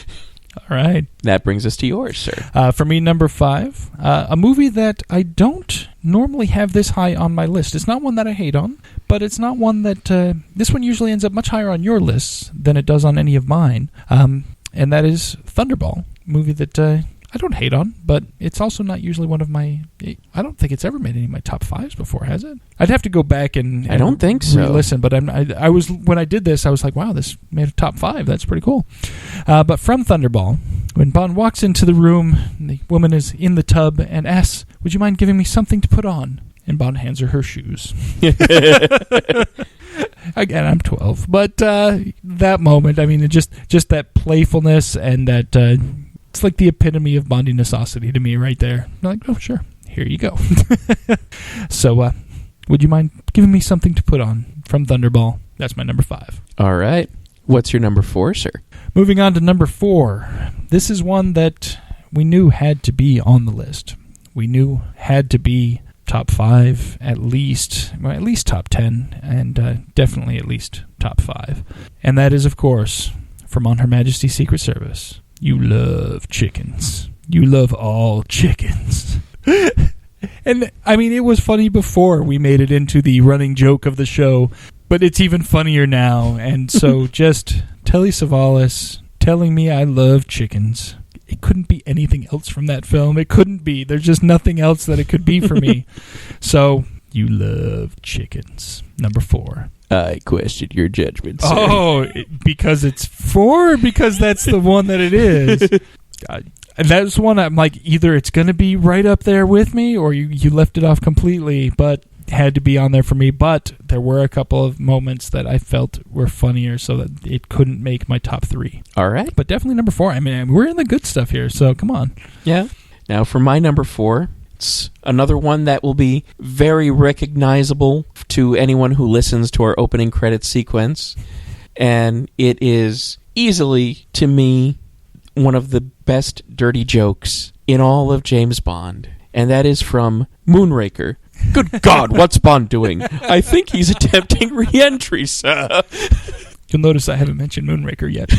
All right. That brings us to yours, sir. For me, number 5, a movie that I don't normally have this high on my list. It's not one that I hate on, but it's not one that... this one usually ends up much higher on your lists than it does on any of mine, and that is Thunderball, a movie that I don't hate on, but it's also not usually one of my... I don't think it's ever made any of my top 5s before, has it? I'd have to go back and I don't think so. Listen, but I was, when I did this, I was like, wow, this made a top 5. That's pretty cool. But from Thunderball, when Bond walks into the room, the woman is in the tub and asks, would you mind giving me something to put on? And Bond hands her shoes. Again, I'm 12. But that moment, I mean, just that playfulness and that... it's like the epitome of Bondinessosity to me right there. I'm like, oh, sure. Here you go. So, would you mind giving me something to put on from Thunderball? That's my number 5. All right. What's your number 4, sir? Moving on to number 4. This is one that we knew had to be on the list. We knew had to be top 5, at least top 10, and definitely at least top 5. And that is, of course, from On Her Majesty's Secret Service. You love chickens. You love all chickens. And, I mean, it was funny before we made it into the running joke of the show, but it's even funnier now. And so just Telly Savalas telling me I love chickens. It couldn't be anything else from that film. It couldn't be. There's just nothing else that it could be for me. So, you love chickens. Number 4. I question your judgment, sir. Oh, because it's 4? Because that's the one that it is. That's one I'm like, either it's going to be right up there with me, or you left it off completely, but had to be on there for me. But there were a couple of moments that I felt were funnier, so that it couldn't make my top 3. All right. But definitely number 4. I mean, we're in the good stuff here, so come on. Yeah. Now, for my number 4... it's another one that will be very recognizable to anyone who listens to our opening credits sequence. And it is easily, to me, one of the best dirty jokes in all of James Bond. And that is from Moonraker. Good God, what's Bond doing? I think he's attempting re-entry, sir. You'll notice I haven't mentioned Moonraker yet.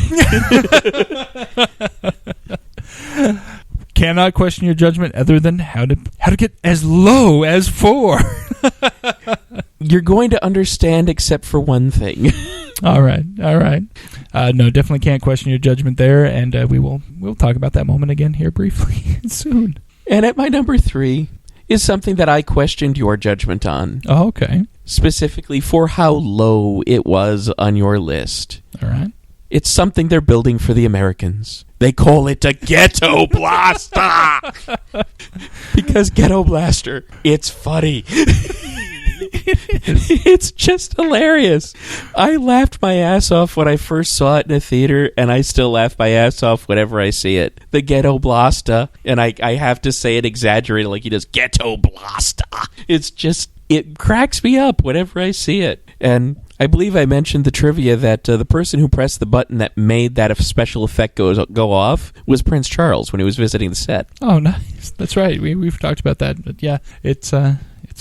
Cannot question your judgment other than how to get as low as 4. You're going to understand except for one thing. All right. No, definitely can't question your judgment there, and we'll talk about that moment again here briefly soon. And at my number 3 is something that I questioned your judgment on. Oh, okay. Specifically for how low it was on your list. All right. It's something they're building for the Americans. They call it a Ghetto Blaster! Because Ghetto Blaster, it's funny. It's just hilarious. I laughed my ass off when I first saw it in a theater, and I still laugh my ass off whenever I see it. The Ghetto Blaster, and I have to say it exaggerated like he does, Ghetto Blaster. It's just, it cracks me up whenever I see it. And I believe I mentioned the trivia that the person who pressed the button that made that special effect go off was Prince Charles when he was visiting the set. Oh, nice. That's right. We've talked about that. But yeah, it's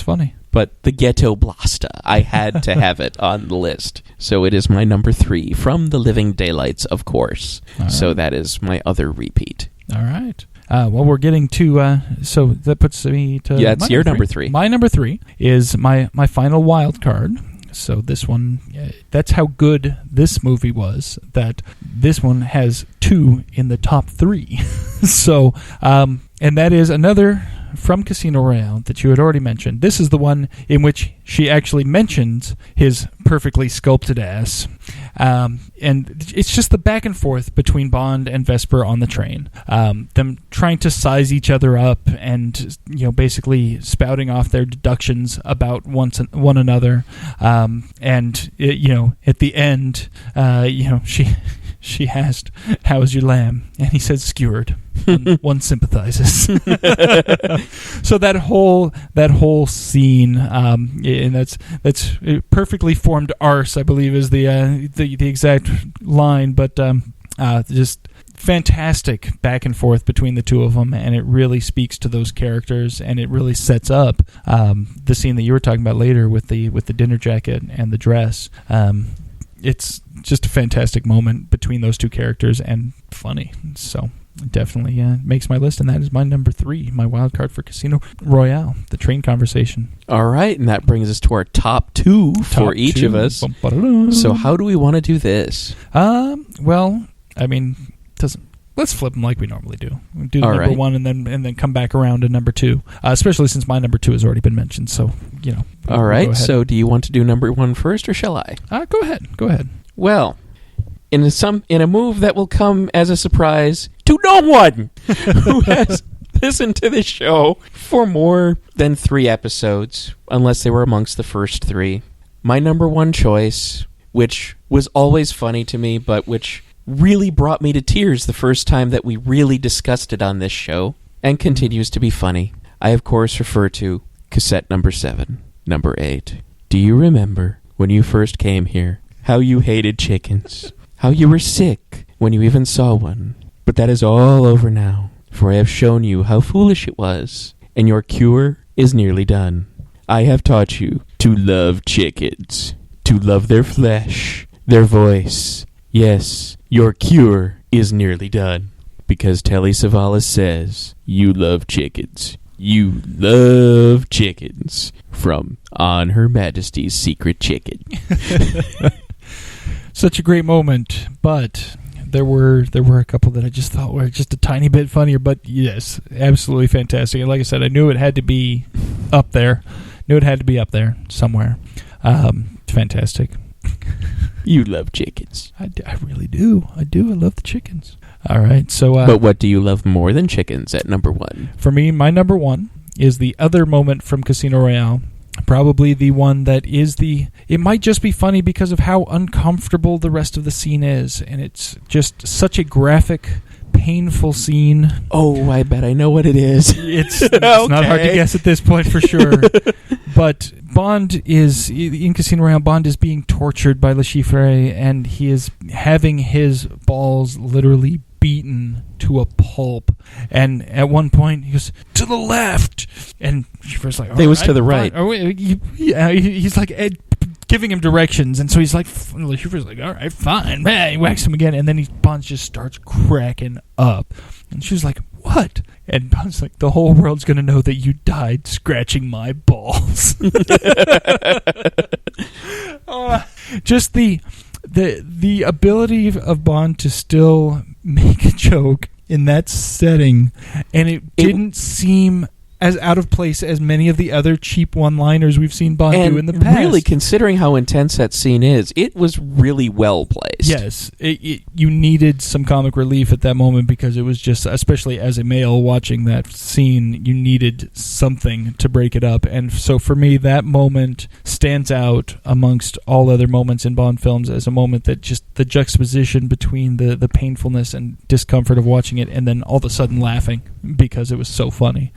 funny. But the Ghetto Blasta, I had to have it on the list. So it is my number 3 from The Living Daylights, of course. Right. So that is my other repeat. All right. Well, we're getting to, so that puts me to... Yeah, it's your number 3. My number 3 is my final wild card. So this one, that's how good this movie was, that this one has 2 in the top 3. So, and that is another from Casino Royale that you had already mentioned. This is the one in which she actually mentions his perfectly sculpted ass. And it's just the back and forth between Bond and Vesper on the train. Them trying to size each other up and, basically spouting off their deductions about one another. And, at the end, she asked, "How is your lamb?" And he said, "Skewered." One sympathizes. So that whole scene, and that's perfectly formed arse, I believe, is the exact line. But just fantastic back and forth between the two of them, and it really speaks to those characters, and it really sets up the scene that you were talking about later with the dinner jacket and the dress. It's just a fantastic moment between those two characters and funny. So definitely makes my list, and that is my number 3, my wild card for Casino Royale, the train conversation. All right, and that brings us to our top 2 for each of us. So how do we want to do this? Well, I mean, let's flip them like we normally do. We'll do number 1 and then come back around to number 2, especially since my number 2 has already been mentioned. So, All right, so do you want to do number 1 first, or shall I? Go ahead. Well, in a move that will come as a surprise to no one who has listened to this show for more than 3 episodes, unless they were amongst the first 3, my number 1 choice, which was always funny to me, but which really brought me to tears the first time that we really discussed it on this show, and continues to be funny. I, of course, refer to cassette number 7, number 8. Do you remember when you first came here, how you hated chickens, how you were sick when you even saw one? But that is all over now, for I have shown you how foolish it was, and your cure is nearly done. I have taught you to love chickens, to love their flesh, their voice. Yes, your cure is nearly done, because Telly Savalas says you love chickens. You love chickens from On Her Majesty's Secret Chicken. Such a great moment, but there were a couple that I just thought were just a tiny bit funnier, but yes, absolutely fantastic. And like I said, I knew it had to be up there. Somewhere. Fantastic. You love chickens. I really do. I love the chickens. All right. So, but what do you love more than chickens at number 1? For me, my number 1 is the other moment from Casino Royale. Probably the one that is it might just be funny because of how uncomfortable the rest of the scene is. And it's just such a graphic, painful scene. Oh, I bet I know what it is. It's not hard to guess at this point for sure. But Bond is, in Casino Royale, Bond is being tortured by Le Chiffre, and he is having his balls literally beaten to a pulp. And at one point, he goes, "To the left!" And Chiffre's like, "It was to the right." He's like giving him directions, and so he's like, Le Chiffre's like, "All right, fine." He whacks him again, and then Bond just starts cracking up. And she's like, "What?" And Bond's like, "The whole world's going to know that you died scratching my balls." Just the ability of Bond to still make a joke in that setting, and it didn't seem as out of place as many of the other cheap one-liners we've seen Bond do in the past. Really, considering how intense that scene is, it was really well placed. Yes, you needed some comic relief at that moment because it was just, especially as a male watching that scene, you needed something to break it up. And so for me, that moment stands out amongst all other moments in Bond films as a moment that just the juxtaposition between the painfulness and discomfort of watching it and then all of a sudden laughing because it was so funny.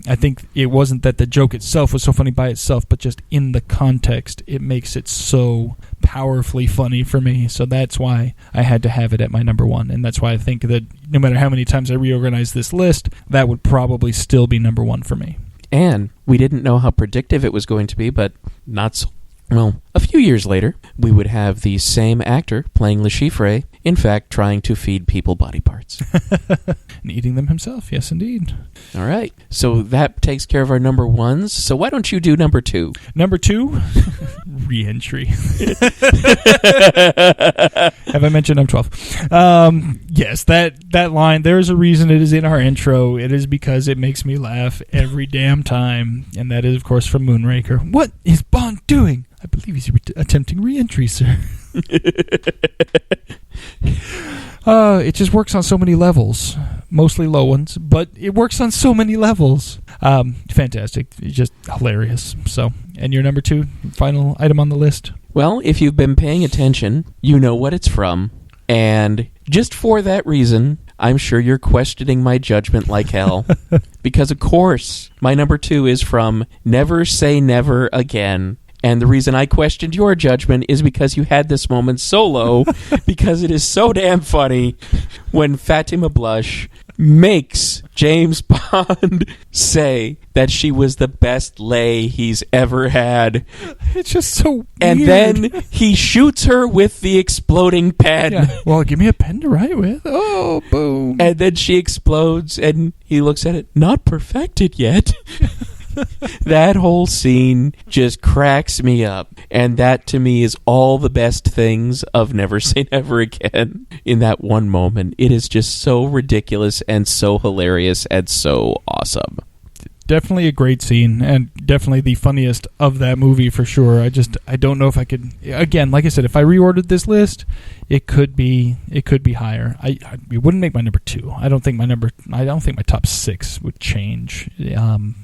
I think it wasn't that the joke itself was so funny by itself, but just in the context, it makes it so powerfully funny for me. So that's why I had to have it at my number 1. And that's why I think that no matter how many times I reorganize this list, that would probably still be number 1 for me. And we didn't know how predictive it was going to be, but not so. Well, a few years later, we would have the same actor playing Le Chiffre, in fact, trying to feed people body parts. And eating them himself, yes, indeed. All right. So that takes care of our number ones. So why don't you do number 2? Number 2, re-entry. Have I mentioned I'm 12? Yes, that line, there's a reason it is in our intro. It is because it makes me laugh every damn time. And that is, of course, from Moonraker. What is Bond doing? I believe he's attempting re-entry, sir. It just works on so many levels. Mostly low ones, but it works on so many levels. Fantastic. Just hilarious. So, and your number 2, final item on the list? Well, if you've been paying attention, you know what it's from. And just for that reason, I'm sure you're questioning my judgment like hell. Because, of course, my number 2 is from Never Say Never Again. And the reason I questioned your judgment is because you had this moment solo, because it is so damn funny when Fatima Blush makes James Bond say that she was the best lay he's ever had. It's just so weird. And then he shoots her with the exploding pen. Yeah. Well, give me a pen to write with. Oh, boom. And then she explodes, and he looks at it, not perfected yet. That whole scene just cracks me up, and that to me is all the best things of Never Say Never Again in that one moment. It is just so ridiculous and so hilarious and so awesome. Definitely a great scene, and definitely the funniest of that movie for sure. I don't know if I could, again, like I said, if I reordered this list, it could be higher. It wouldn't make my number 2. I don't think my top 6 would change.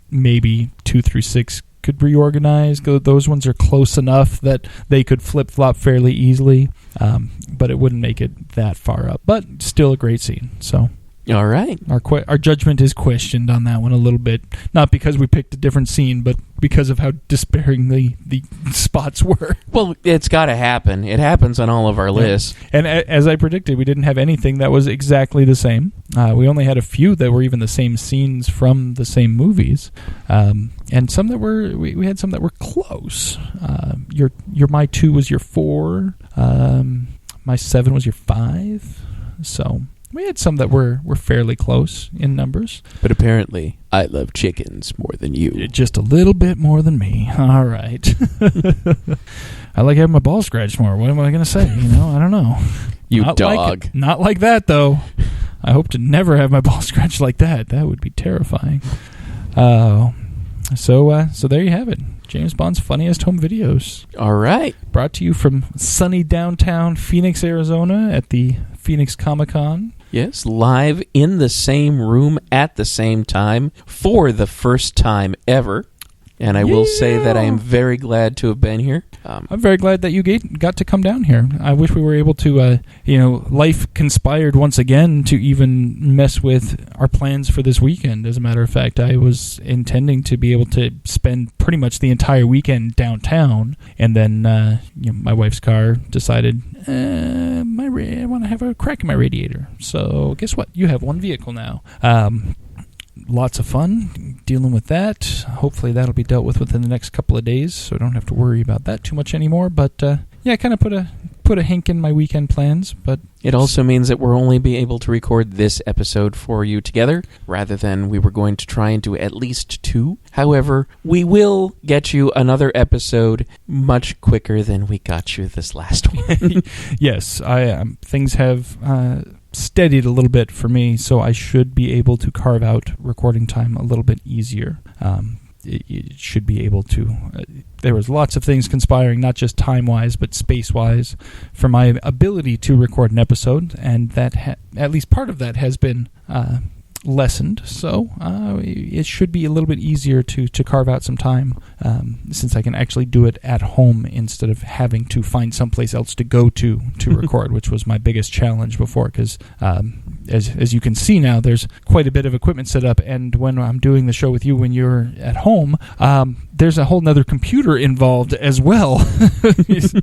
Maybe 2 through 6 could reorganize. Those ones are close enough that they could flip-flop fairly easily, but it wouldn't make it that far up. But still a great scene, so... All right. Our judgment is questioned on that one a little bit. Not because we picked a different scene, but because of how despairing the spots were. Well, it's got to happen. It happens on all of our lists. And as I predicted, we didn't have anything that was exactly the same. We only had a few that were even the same scenes from the same movies. And some that were... We had some that were close. My 2 was your 4. My 7 was your 5. So... We had some that were fairly close in numbers. But apparently, I love chickens more than you. Just a little bit more than me. All right. I like having my balls scratched more. What am I going to say? I don't know. You not dog. Not like that, though. I hope to never have my balls scratched like that. That would be terrifying. So there you have it. James Bond's funniest home videos. All right. Brought to you from sunny downtown Phoenix, Arizona at the Phoenix Comicon. Yes, live in the same room at the same time for the first time ever. And I will say that I am very glad to have been here. I'm very glad that you got to come down here. I wish we were able to, life conspired once again to even mess with our plans for this weekend. As a matter of fact, I was intending to be able to spend pretty much the entire weekend downtown. And then my wife's car decided, I want to have a crack in my radiator. So guess what? You have one vehicle now. Lots of fun dealing with that. Hopefully that'll be dealt with within the next couple of days, so I don't have to worry about that too much anymore. But I kind of put a hink in my weekend plans. But it also means that we'll only be able to record this episode for you together, rather than we were going to try and do at least 2. However, we will get you another episode much quicker than we got you this last one. Yes, things have steadied a little bit for me, so I should be able to carve out recording time a little bit easier. It should be able to... there was lots of things conspiring, not just time-wise, but space-wise, for my ability to record an episode, and that at least part of that has been lessened, so it should be a little bit easier to carve out some time, since I can actually do it at home instead of having to find someplace else to go to record, which was my biggest challenge before, because as you can see now, there's quite a bit of equipment set up, and when I'm doing the show with you when you're at home, there's a whole nother computer involved as well,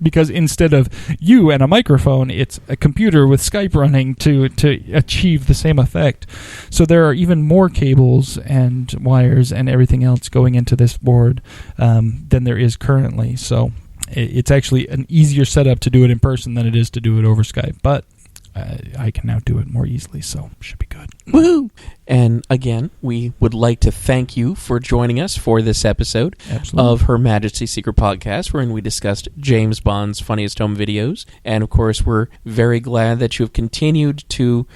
because instead of you and a microphone, it's a computer with Skype running to achieve the same effect. So there are even more cables and wires and everything else going into this board than there is currently. So it's actually an easier setup to do it in person than it is to do it over Skype. But I can now do it more easily, so should be good. Woohoo! And again, we would like to thank you for joining us for this episode of Her Majesty's Secret Podcast, wherein we discussed James Bond's funniest home videos. And of course, we're very glad that you have continued to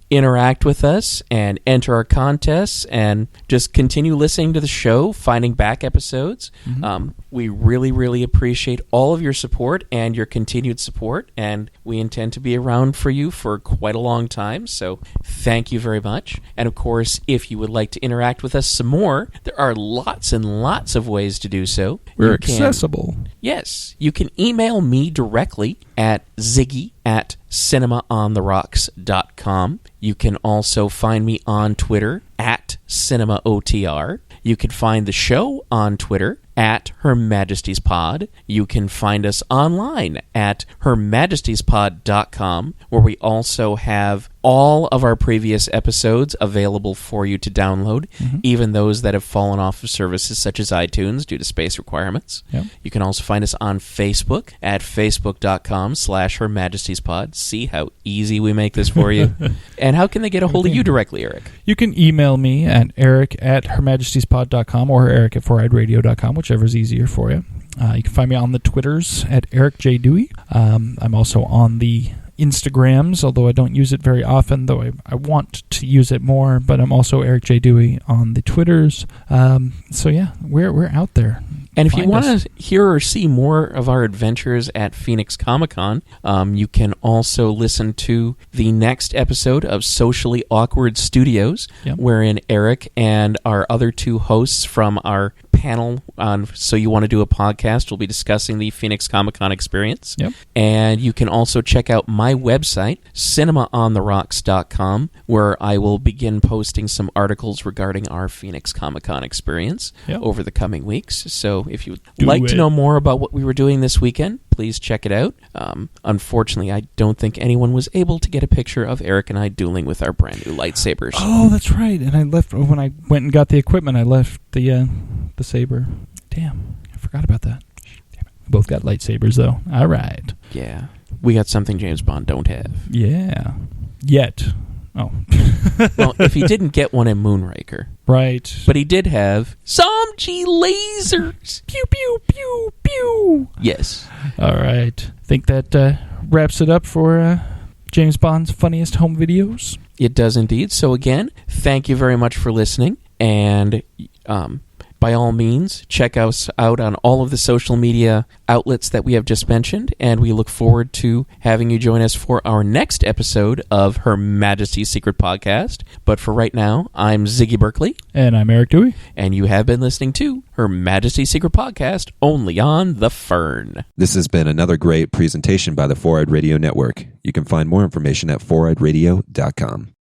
interact with us and enter our contests and just continue listening to the show, finding back episodes. We really, really appreciate all of your support and your continued support, and we intend to be around for you for quite a long time, so thank you very much. And of course, if you would like to interact with us some more, there are lots and lots of ways to do so. We're accessible. Yes. You can email me directly at ziggy@cinemaontherocks.com. You can also find me on Twitter at cinemaotr. You can find the show on Twitter at Her Majesty's Pod. You can find us online at hermajestyspod.com, where we also have all of our previous episodes available for you to download, even those that have fallen off of services such as iTunes due to space requirements. Yep. You can also find us on Facebook at facebook.com/hermajestyspod. See how easy we make this for you. And how can they get a hold of you directly, Eric? You can email me at eric@hermajestyspod.com or eric@foureyederadio.com, whichever is easier for you. You can find me on the Twitters at Eric J. Dewey. I'm also on the Instagrams, although I don't use it very often, though I want to use it more, but I'm also Eric J. Dewey on the Twitters. So yeah, we're out there. And if you want to hear or see more of our adventures at Phoenix Comicon, you can also listen to the next episode of Socially Awkward Studios, wherein Eric and our other two hosts from our panel on So You Want to Do a Podcast will be discussing the Phoenix Comicon experience. Yep. And you can also check out my website, cinemaontherocks.com, where I will begin posting some articles regarding our Phoenix Comicon experience over the coming weeks. So if you would like to know more about what we were doing this weekend, please check it out. Unfortunately, I don't think anyone was able to get a picture of Eric and I dueling with our brand new lightsabers. Oh, that's right. And I left when I went and got the equipment. I left the saber. Damn, I forgot about that. Damn it. We both got lightsabers though. All right. Yeah, we got something James Bond don't have. Yeah. Yet. Oh. Well, if he didn't get one in Moonraker. Right. But he did have some G lasers. Pew, pew, pew, pew. Yes. All right. Think that wraps it up for James Bond's funniest home videos? It does indeed. So again, thank you very much for listening. And by all means, check us out on all of the social media outlets that we have just mentioned, and we look forward to having you join us for our next episode of Her Majesty's Secret Podcast. But for right now, I'm Ziggy Berkeley. And I'm Eric Dewey. And you have been listening to Her Majesty's Secret Podcast, only on The Fern. This has been another great presentation by the Four Eyed Radio Network. You can find more information at foureyedradio.com.